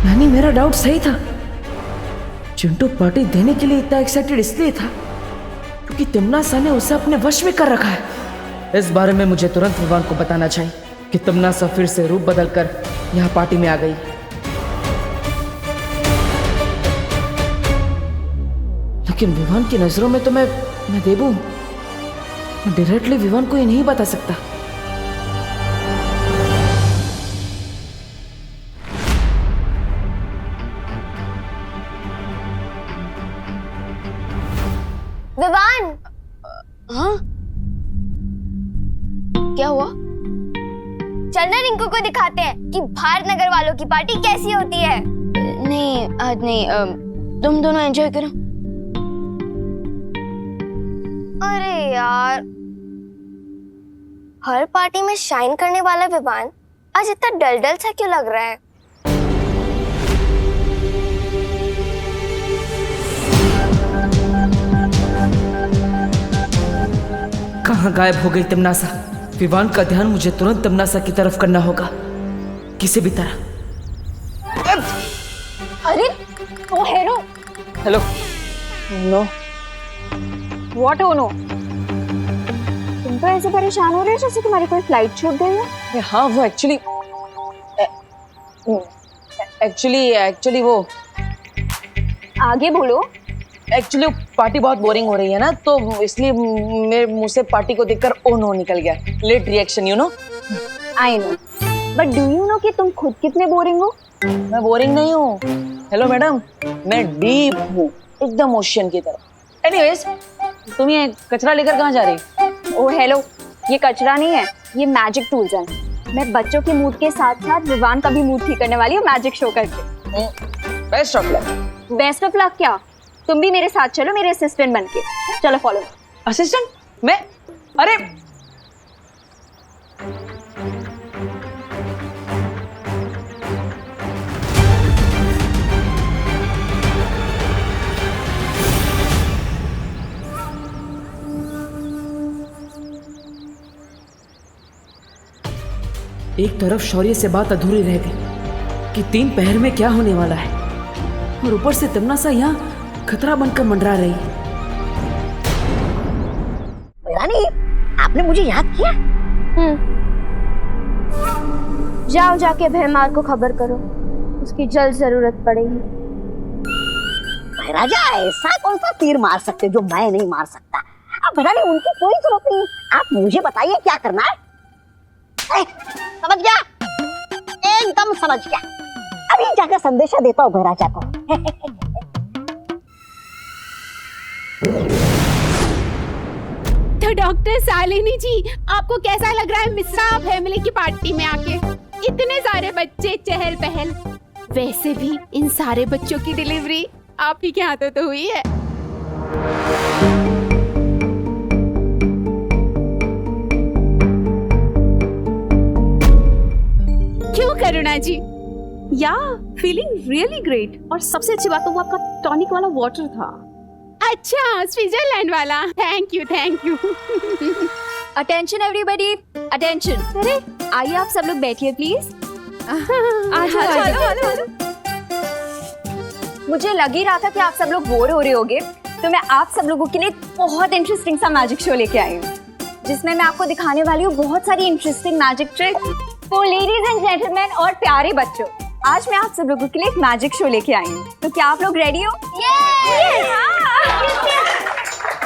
नानी, मेरा डाउट सही था। चिंटू पार्टी देने के लिए इतना एक्साइटेड इसलिए था क्योंकि तिमनासा ने उसे अपने वश में कर रखा है। इस बारे में मुझे तुरंत विवान को बताना चाहिए कि तिमनासा फिर से रूप बदलकर यहाँ पार्टी में आ गई। लेकिन विवान की नजरों में तो मैं देबू हूं। मैं डायरेक्टली विवान को ये नहीं बता सकता। विवान, क्या हुआ? चलना रिंकू को दिखाते हैं कि भारत नगर वालों की पार्टी कैसी होती है। नहीं आज नहीं, तुम दोनों एंजॉय करो। अरे यार, हर पार्टी में शाइन करने वाला विवान आज इतना डल सा क्यों लग रहा है? कहाँ गायब हो गई तमन्नासा? विवान का ध्यान मुझे तुरंत तमन्नासा की तरफ करना होगा, किसी भी तरह। अरे oh hero. Hello. No. What oh no? तुम तो ऐसे परेशान हो रहे हो जैसे तुम्हारी कोई फ्लाइट छूट गई है। हाँ वो एक्चुअली वो आगे बोलो। एक्चुअली पार्टी बहुत बोरिंग हो रही है ना, तो इसलिए मेरे मुंह से पार्टी को देखकर ओ नो निकल गया। Late reaction, you know. I know, but do you know कि तुम खुद कितने बोरिंग हो? मैं बोरिंग नहीं हूँ। हेलो मैडम, मैं डीप हूँ, एकदम ओशियन की तरह। एनीवेज, तुम ये कचरा लेकर कहाँ जा रही? ओ हेलो, ये कचरा नहीं है, ये मैजिक टूल्स हैं। मैं बच्चों के मूड के साथ साथ विवान का भी मूड ठीक करने वाली हूँ मैजिक शो करके। Best of luck. Best of luck क्या? तुम भी मेरे साथ चलो, मेरे असिस्टेंट बनके। चलो फॉलो। असिस्टेंट? मैं? अरे एक तरफ शौर्य से बात अधूरी रह गई कि 3 पहर में क्या होने वाला है, और ऊपर से तमन्नासा यहाँ खतरा बनकर मंडरा रही है। रानी, आपने मुझे याद किया? जाओ जाके भैमार को खबर करो, उसकी जल्द जरूरत पड़ेगी। राजा ऐसा कौन सा तीर मार सकते जो मैं नहीं मार सकता? अब रानी उनकी कोई जरूरत नहीं, आप मुझे बताइए क्या करना है। समझ गया? एकदम समझ गया। अभी जाकर संदेशा देता हूँ राजा को। तो डॉक्टर शालिनी जी, आपको कैसा लग रहा है मिश्रा फैमिली की पार्टी में आके? इतने सारे बच्चे, चहल पहल। वैसे भी इन सारे बच्चों की डिलीवरी आप ही के हाथों तो हुई है। क्यों करुणा जी? या फीलिंग रियली ग्रेट, और सबसे अच्छी बात तो वो आपका टॉनिक वाला वाटर था। अच्छा, स्विट्जरलैंड वाला। Thank you thank you. Attention everybody, attention. अरे आइए आप सब लोग बैठिए प्लीज। मुझे लग ही रहा था कि आप सब लोग बोर हो रहे होगे, तो मैं आप सब लोगों के लिए बहुत इंटरेस्टिंग सा मैजिक शो लेके आई हूँ, जिसमें मैं आपको दिखाने वाली हूँ बहुत सारी इंटरेस्टिंग मैजिक ट्रिक्स। तो लेडीज एंड जेंटलमैन और प्यारे बच्चों, आज मैं आप सब लोगों के लिए एक मैजिक शो लेके आई हूँ। तो क्या आप लोग रेडी हो?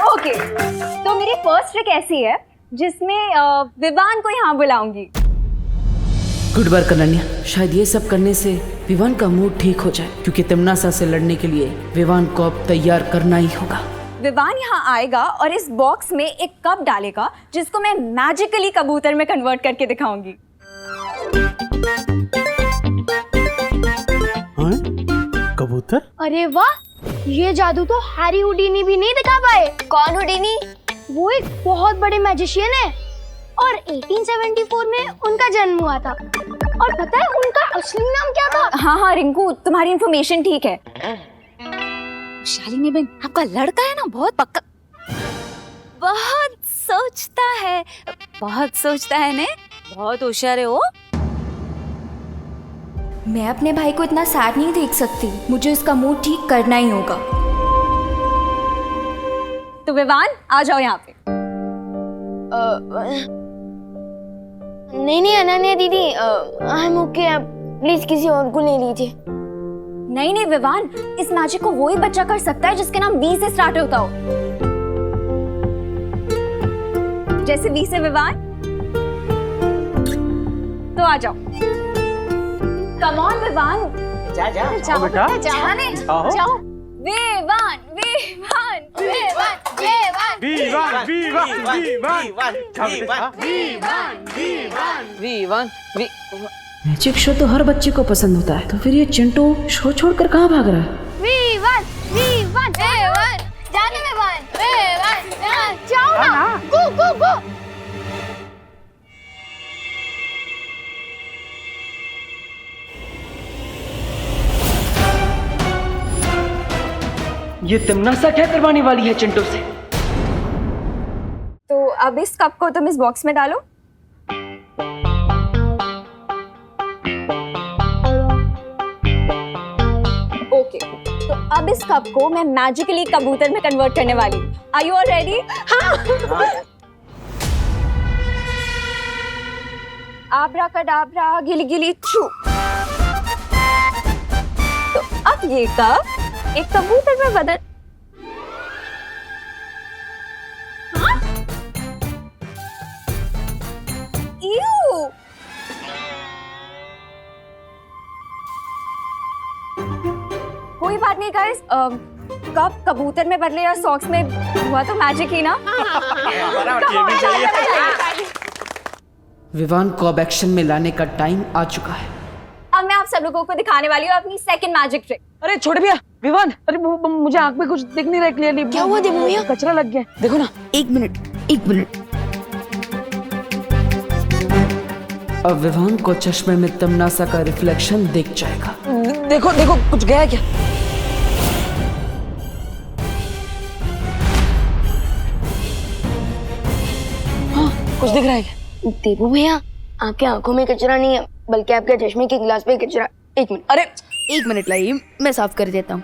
ओके, तो मेरी फर्स्ट ट्रिक ऐसी है जिसमें विवान को यहाँ बुलाऊंगी। गुड वर्क अनन्या, शायद ये सब करने से विवान का मूड ठीक हो जाए, क्योंकि तमन्नासा से लड़ने के लिए विवान को अब तैयार करना ही होगा। विवान यहाँ आएगा और इस बॉक्स में एक कप डालेगा, जिसको मैं मैजिकली कबूतर में कन्वर्ट करके दिखाऊंगी। कबूतर? अरे वाह, ये जादू तो हैरी हुडीनी भी नहीं दिखा पाए। कौन हुडीनी? वो एक बहुत बड़े मैजिशियन है, और 1874 में उनका जन्म हुआ था। और पता है उनका असली नाम क्या था? हाँ रिंकू, तुम्हारी इंफॉर्मेशन ठीक है। शालिनी बहन, आपका लड़का है ना बहुत पक्का, बहुत सोचता है ने, बहुत होशियार है वो। मैं अपने भाई को इतना सैड नहीं देख सकती, मुझे इसका मूड ठीक करना ही होगा। तो विवान आ जाओ यहाँ पे। नहीं अनन्या दीदी, आई एम ओके, प्लीज किसी और को ले लीजिए। नहीं विवान, इस मैजिक को वही बच्चा कर सकता है जिसके नाम वी से स्टार्ट होता हो। जैसे वी से विवान, तो आ जाओ। कम ऑन विवान, जाओ बेटा, जाने जाओ। विवान विवान विवान विवान मैजिक शो तो हर बच्चे को पसंद होता है, तो फिर ये चिंटू शो छोड़कर कहाँ भाग रहा है? V1 जाने में V1 जाओ ना, गो ये तिमनासा क्या करवाने वाली है चिंटू से? तो अब इस कप को तुम इस बॉक्स में डालो। ओके, तो अब इस कप को मैं मैजिकली कबूतर में कन्वर्ट करने वाली हूँ। Are you all ready? Abracadabra गिली गिली छू। तो अब ये कप एक कबूतर में बदल। Ew! कोई बात नहीं गाइस, कब कबूतर में बदले या सॉक्स में हुआ तो मैजिक ही ना। विवान को अब एक्शन में लाने का टाइम आ चुका है। अब मैं आप सब लोगों को दिखाने वाली हूँ अपनी सेकंड मैजिक ट्रिक। अरे छोड़ भैया, विवान, अरे मुझे आंख में कुछ दिख नहीं रहा क्लियरली। क्या हुआ देवू भैया? कचरा लग गया, देखो ना। एक मिनट। अब विवान को चश्मे में तमनासा का रिफ्लेक्शन दिख जाएगा। देखो कुछ गया क्या? हाँ, कुछ दिख रहा है क्या? देवू भैया, आपके आंखों में कचरा नहीं है, बल्कि आपके चश्मे के गिलास पे कचरा। एक मिनट, अरे एक मिनट लाइए, मैं साफ कर देता हूँ।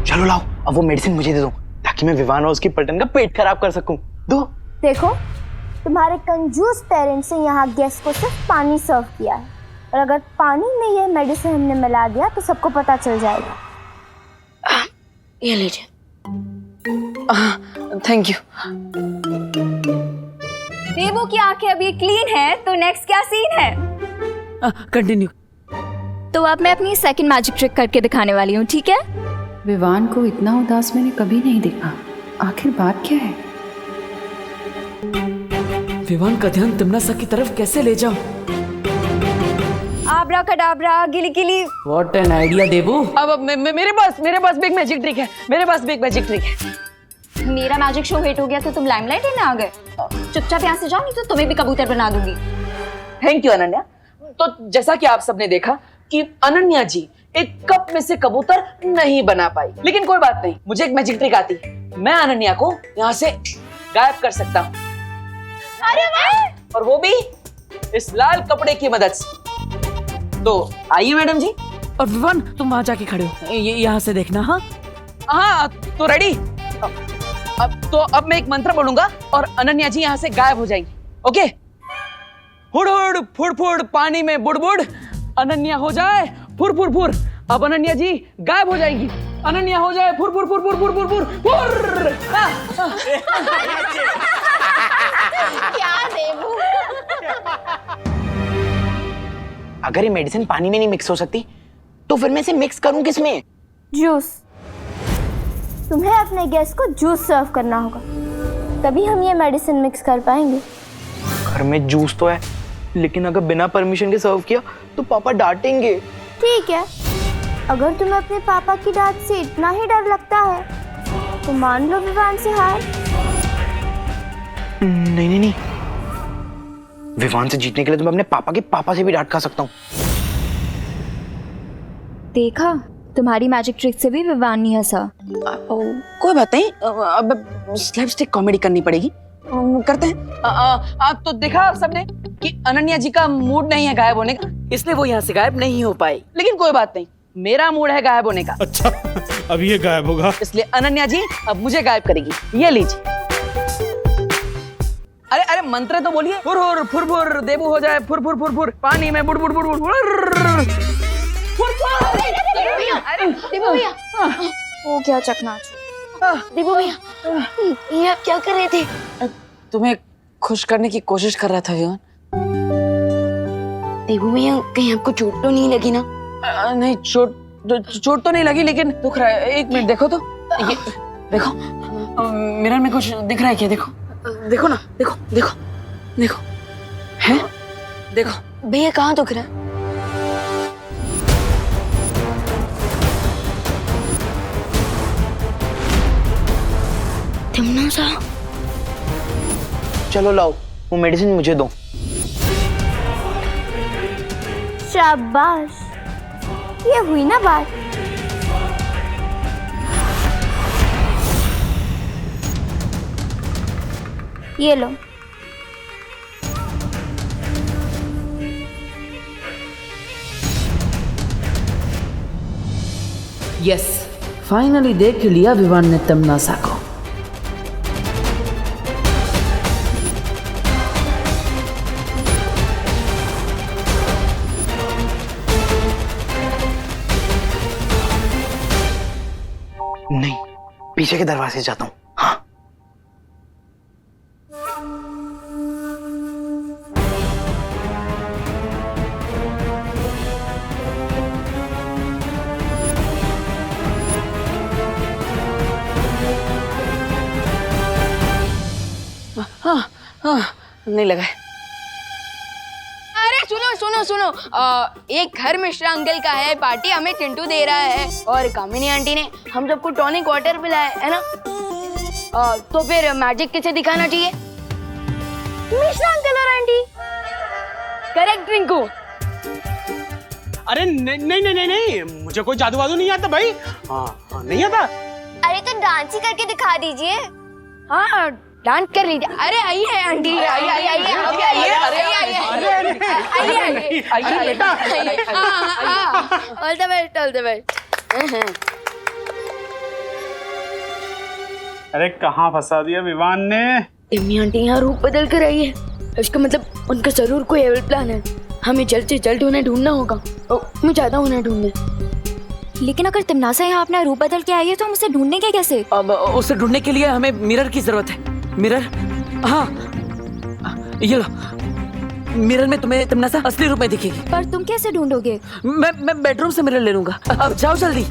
चलो लाओ, अब वो मेडिसिन मुझे दे दो ताकि मैं विवान और उसकी पलटन का पेट खराब कर सकूं। दो। देखो, तुम्हारे कंजूस पेरेंट्स ने यहाँ गेस्ट को सिर्फ पानी सर्व किया है, और अगर पानी में ये मेडिसिन हमने मिला दिया तो सबको पता चल जाएगा। ये लीजिए। Thank you. देवू की आंखें अभी क्लीन है, तो नेक्स्ट क्या सीन है? कंटिन्यू। तो अब मैं अपनी सेकंड मैजिक ट्रिक करके दिखाने वाली हूँ, ठीक है? विवान को इतना उदास मैंने कभी नहीं देखा। आखिर बात क्या है? विवान का ध्यान तिमनासा की तरफ कैसे ले जाऊं? आब्राकडाब्रा गिली गिली। What an idea देवू। अब मेरे पास भी एक मैजिक ट्रिक है। मेरा मैजिक शो हिट हो गया तो तुम लाइमलाइट लेने आ गए। चुपचाप यहाँ से जाओ, नहीं तो तुम्हें भी कबूतर बना दूंगी। Thank you Ananya. तो जैसा कि आप सबने देखा कि अनन्या जी एक कप में से कबूतर नहीं बना पाई, लेकिन कोई बात नहीं, मुझे एक मैजिक ट्रिक आती है। मैं अनन्या को यहाँ से गायब कर सकता हूँ, और वो भी इस लाल कपड़े की मदद से। तो आइए मैडम जी। और विवान, तुम वहां जाके खड़े हो, यहाँ से देखना। हाँ, तो रेडी। अब मैं एक मंत्र बोलूंगा और अनन्या जी यहाँ से गायब हो जाएंगी। ओके? हुड़ हुड़ फुड़ फुड़ पानी में बुड़ बुड़, अनन्या हो जाए फुर फुर फुर। अब अनन्या जी गायब हो जाएगी। अनन्या हो जाए फुर फुर फुर फुर फुर फुर फुर फुर। क्या देवू? अगर ये मेडिसिन पानी में नहीं मिक्स हो सकती तो फिर मैं इसे मिक्स करूं किसमें? जूस। तुम्हें अपने गेस्ट को जूस सर्व करना होगा, तभी हम ये मेडिसिन मिक्स कर पाएंगे। घर में जूस तो है, लेकिन अगर बिना परमिशन के सर्व किया तो पापा डांटेंगे। ठीक है, अगर तुम्हें अपने पापा की डांट से इतना ही डर लगता है तो मान लो विवान से हार। नहीं, विवान से जीतने के लिए तो मैं अपने पापा के पापा से भी डांट खा सकता हूँ। देखा, तुम्हारी मैजिक ट्रिक से भी विवान नहीं हंसा। कोई बात नहीं, अब स्लैपस्टिक कॉमेडी करनी पड़ेगी। करते हैं। तो देखा आप सबने कि अनन्या जी का मूड नहीं है गायब होने का, इसलिए वो यहाँ से गायब नहीं हो पाई। लेकिन कोई बात नहीं, मेरा मूड है गायब होने का। अच्छा, अभी ये गायब होगा, इसलिए अनन्या जी अब मुझे गायब करेगी। ये लीजिए। अरे मंत्र तो बोलिए। फुर हुर फुर फुर, देवू हो जाए फुर फुर फुर फुर, पानी में बुड़ बुड़ बुड़ बुड़ बुड़। देवू भैया, वो क्या चकनाच। देवू भैया, ये आप क्या कर रहे थे? तुम्हें खुश करने की कोशिश कर रहा था विवान। देवू भैया, कहीं आपको चोट तो नहीं लगी ना? नहीं, चोट चोट तो नहीं लगी लेकिन दुख रहा है। एक मिनट देखो तो, ये देखो मिरर में कुछ दिख रहा है क्या? देखो देखो ना, देखो देखो देखो, है देखो। भैया कहाँ दुख रहा है? तमन्ना, चलो लाओ वो मेडिसिन मुझे दो। शाबाश, ये हुई ना बात। ये लो। यस, फाइनली देख लिया विवान ने तमन्ना को। नहीं, पीछे के दरवाजे जाता हूँ। हाँ। हाँ, नहीं लगा है। अरे सुनो सुनो सुनो, एक घर मिश्रा अंकल का है पार्टी, हमें चिंटू दे रहा है और कामिनी आंटी ने हम सबको टॉनिक वाटर पिलाया है ना। तो फिर मैजिक किसे दिखाना चाहिए? मिश्रा अंकल और आंटी। करेक्ट रिंकू। अरे नहीं नहीं नहीं नहीं, मुझे कोई जादू वादू नहीं आता भाई। हाँ, नहीं आता। अरे तो डांस ही करके दिखा दीजिए। हाँ, डांस कर लीजिए। अरे आइए आंटी, आइए आइए आइए आइए। All the best, all the best. अरे कहाँ फंसा दिया विवान ने। इम्मी आंटी यहाँ रूप बदल कर आई है, इसका मतलब उनका जरूर कोई एविल प्लान है। हमें जल्द से जल्द उन्हें ढूंढना होगा। मैं जाता हूँ उन्हें ढूंढने। लेकिन अगर तिमनासा यहाँ अपना रूप बदल के आई है तो हम उसे ढूंढने के कैसे? अब उसे ढूंढने के लिए हमें मिरर की जरूरत है। मिरर, हाँ ये लो, मिरर में तुम्हें तमन्ना असली रूप में दिखेगी। पर तुम कैसे ढूंढोगे? मैं बेडरूम से मिरर ले लूंगा। अब जाओ जल्दी।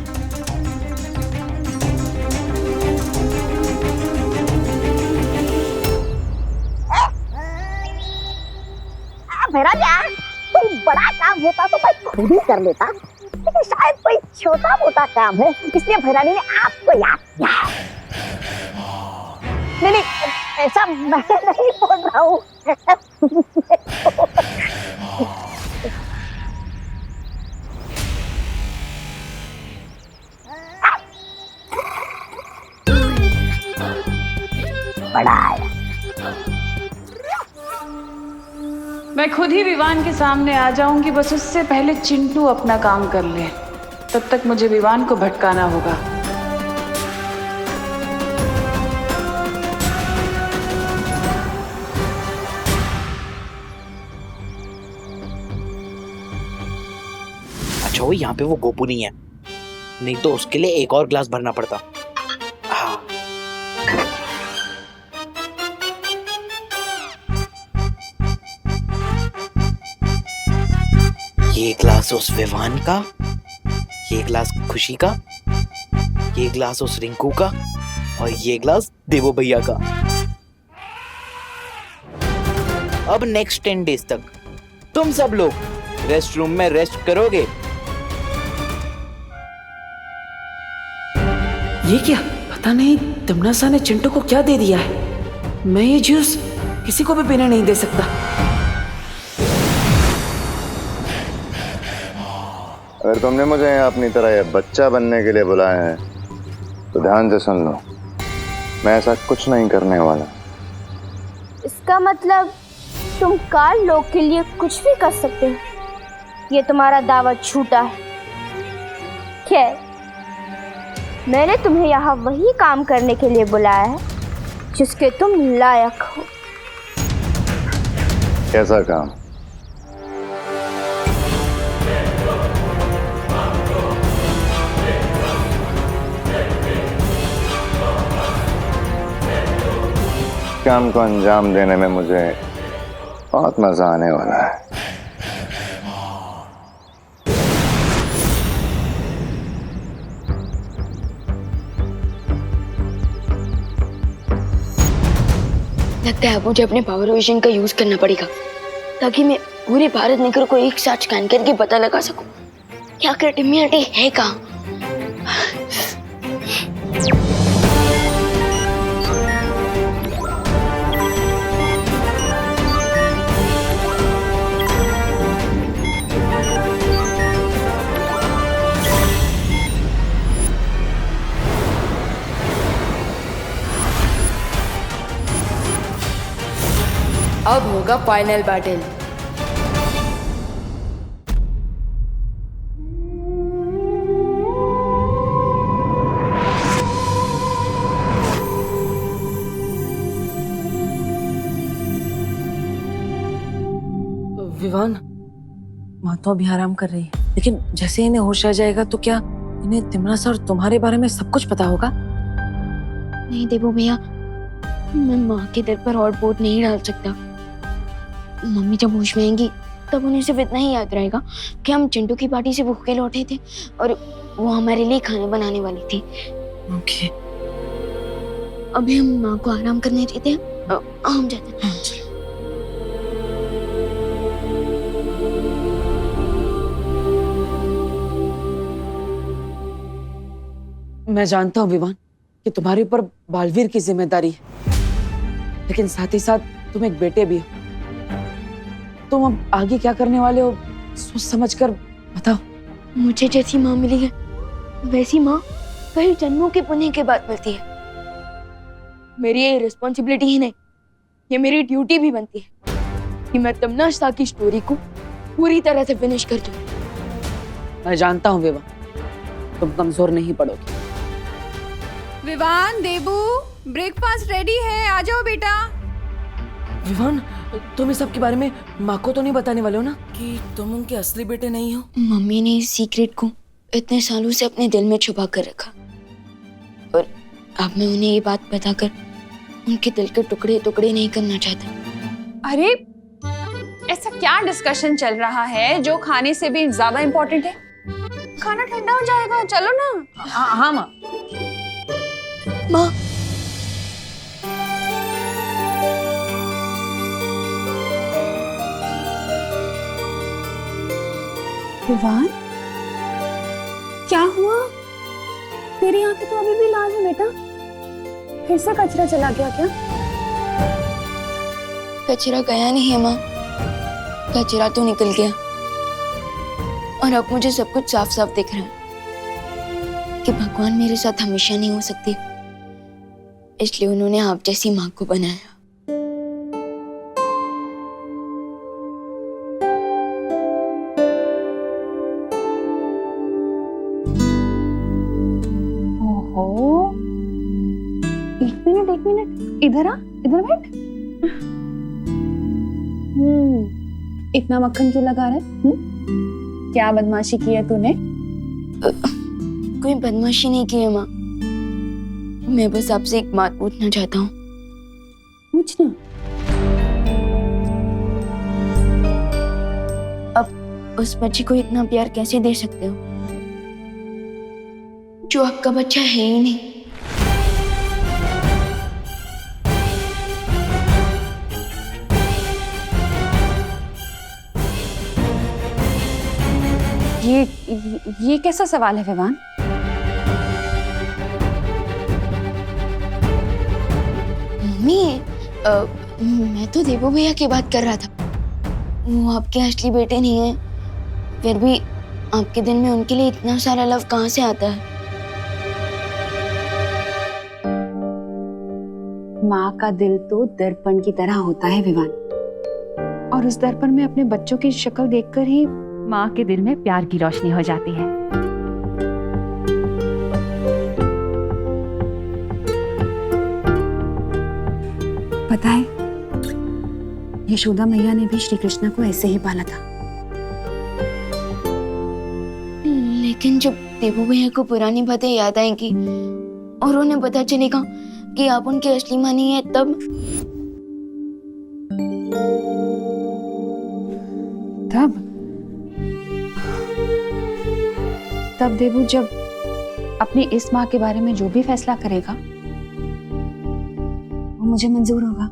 मेरा यार कोई बड़ा काम होता तो मैं खुद ही कर लेता, लेकिन शायद कोई छोटा मोटा काम है इसलिए भैरानी ने आपको याद किया। नहीं, ऐसा मैं नहीं बोल रहा हूँ। बड़ा है। मैं खुद ही विवान के सामने आ जाऊंगी, बस उससे पहले चिंटू अपना काम कर ले। तब तक मुझे विवान को भटकाना होगा। अच्छा, वो यहाँ पे वो गोपू नहीं है, नहीं तो उसके लिए एक और ग्लास भरना पड़ता। हाँ। ये ग्लास उस विवान का, ये ग्लास खुशी का, ये ग्लास उस रिंकू का और ये ग्लास देवो भैया का। अब नेक्स्ट 10 डेज तक तुम सब लोग रेस्ट रूम में रेस्ट करोगे। ये क्या? पता नहीं तमन्ना ने चिंटू को क्या दे दिया है। मैं ये जूस किसी को भी पीने नहीं दे सकता। अगर तुमने मुझे यहाँ अपनी तरह ये बच्चा बनने के लिए बुलाया है तो ध्यान से सुन लो, मैं ऐसा कुछ नहीं करने वाला। इसका मतलब तुम काल लोग के लिए कुछ भी कर सकते हो। ये तुम्हारा दावा झूठा है। खैर, मैंने तुम्हें यहाँ वही काम करने के लिए बुलाया है जिसके तुम लायक हो। कैसा काम? काम को अंजाम देने में मुझे बहुत मजा आने वाला है। लगता है मुझे अपने पावर विजन का यूज करना पड़ेगा ताकि मैं पूरे भारत नगर को एक साथ स्कैन करके पता लगा सकूं कि आखिर टिम्मी है कहाँ। अब होगा फाइनल बैटल। विवान, माँ तो अभी आराम कर रही है, लेकिन जैसे इन्हें होश आ जाएगा तो क्या इन्हें तिमरा सर तुम्हारे बारे में सब कुछ पता होगा? नहीं देवो भैया, मैं माँ के दिल और बोझ नहीं डाल सकता। मम्मी जब होश में आएंगी तब उन्हें सिर्फ इतना ही याद रहेगा कि हम चिंटू की पार्टी से भूखे लौटे थे और वो हमारे लिए खाना बनाने वाली थी। ओके। अभी हम माँ को आराम करने देते हैं, हम जाते हैं। मैं जानता हूँ विवान कि तुम्हारे ऊपर बालवीर की जिम्मेदारी है, लेकिन साथ ही साथ तुम एक बेटे भी हो। तुम अब आगे क्या करने वाले हो सोच समझ कर बताओ। मुझे जैसी माँ मिली है वैसी माँ कई जन्मों के पुण्य के बाद मिलती है। मेरी ये रिस्पॉन्सिबिलिटी ही नहीं, ये मेरी ड्यूटी भी बनती है कि मैं तमन्ना शाह की स्टोरी को पूरी तरह से फिनिश कर दूं। मैं जानता हूँ विवान, तुम कमजोर नहीं पड़ोगी। विवान, देबू, ब्रेकफास्ट रेडी है, आ जाओ बेटा। विवान, तुम इस सब के बारे में माँ को तो नहीं बताने वाले हो ना कि तुम उनके असली बेटे नहीं हो? मम्मी ने इस सीक्रेट को इतने सालों से अपने दिल में छुपा कर रखा और अब मैं उन्हें ये बात बताकर उनके दिल के टुकड़े टुकड़े नहीं करना चाहता। अरे ऐसा क्या डिस्कशन चल रहा है जो खाने से भी ज्यादा इम्पोर्टेंट है? खाना ठंडा हो जाएगा, चलो ना। हाँ माँ। माँ, विवान, क्या हुआ? तेरी आंखें तो अभी भी लाल है बेटा, फिर से कचरा चला गया क्या? कचरा गया नहीं है माँ, कचरा तो निकल गया और अब मुझे सब कुछ साफ साफ दिख रहा है कि भगवान मेरे साथ हमेशा नहीं हो सकते, इसलिए उन्होंने आप जैसी माँ को बनाया। ओहो, एक मिनट, इधर आ, इधर बैठ। इतना मक्खन क्यों लगा रहा है? क्या बदमाशी की है तूने? कोई बदमाशी नहीं की है माँ, मैं बस आपसे एक बात पूछना चाहता हूँ। पूछना? अब उस बच्चे को इतना प्यार कैसे दे सकते हो जो आपका बच्चा है ही नहीं? ये कैसा सवाल है विवान? मम्मी, मैं तो देवो भैया की बात कर रहा था। वो आपके असली बेटे नहीं है, फिर भी आपके दिल में उनके लिए इतना सारा लव कहाँ से आता है? माँ का दिल तो दर्पण की तरह होता है विवान, और उस दर्पण में अपने बच्चों की शक्ल देखकर ही माँ के दिल में प्यार की रोशनी हो जाती है। पता है, यशोदा मैया ने भी श्री कृष्ण को ऐसे ही पाला था। लेकिन जब देवो भैया को पुरानी बातें याद आएंगी और उन्हें पता चलेगा कि आप उनकी असली माँ नहीं है, तब देवू जब अपनी इस माँ के बारे में जो भी फैसला करेगा वो मुझे मंजूर होगा।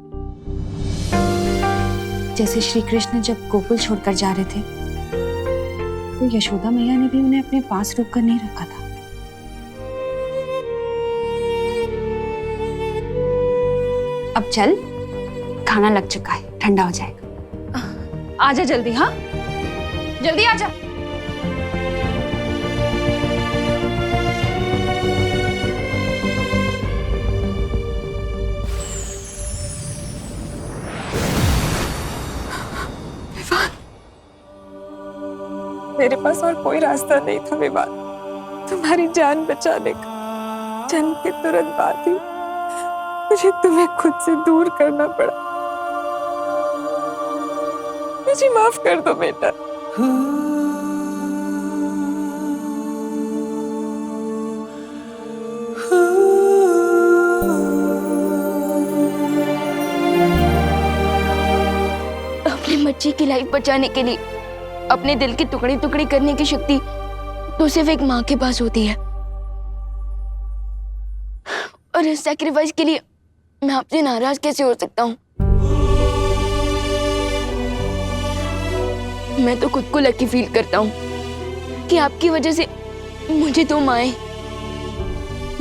जैसे श्री कृष्ण जब गोकुल छोड़कर जा रहे थे तो यशोदा मैया ने भी उन्हें अपने पास रोक कर नहीं रखा था। अब चल, खाना लग चुका है, ठंडा हो जाएगा। आजा जल्दी, हाँ जल्दी आजा। मेरे पास और कोई रास्ता नहीं था विवान, तुम्हारी जान बचाने का। जन्म के तुरंत बाद ही मुझे तुम्हें खुद से दूर करना पड़ा। मुझे माफ कर दो बेटा। अपने बच्चे की लाइफ बचाने के लिए अपने दिल की टुकड़ी टुकड़ी करने की शक्ति तो सिर्फ एक माँ के पास होती है, और इस सैक्रिफाइस के लिए मैं आपसे नाराज कैसे हो सकता हूँ? मैं तो खुद को लकी फील करता हूँ कि आपकी वजह से मुझे 2 माएं,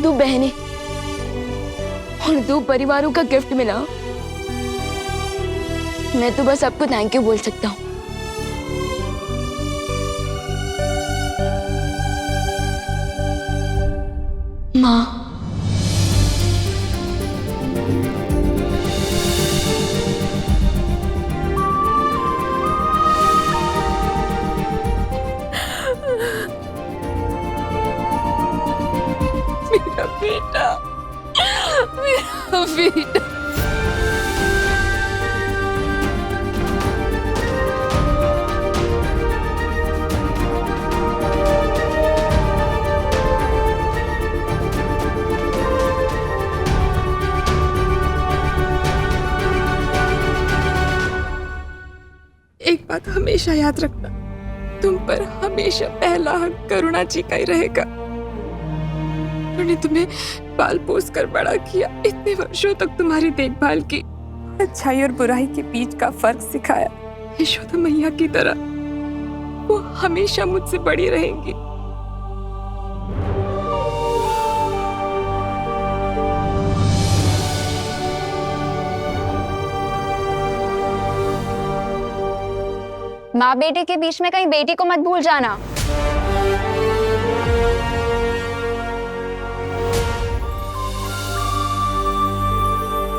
2 बहनें और 2 परिवारों का गिफ्ट मिला। मैं तो बस आपको थैंक यू बोल सकता हूँ। माँ, मेरा बेटा, मेरा बेटा। एक बात हमेशा याद रखना, तुम पर हमेशा पहला हक करुणा जी का ही रहेगा। उन्होंने तुम्हें पाल पोस कर बड़ा किया, इतने वर्षों तक तुम्हारी देखभाल की, अच्छाई और बुराई के बीच का फर्क सिखाया। यशोदा मैया की तरह वो हमेशा मुझसे बड़ी रहेंगी। माँ बेटे के बीच में कहीं बेटी को मत भूल जाना।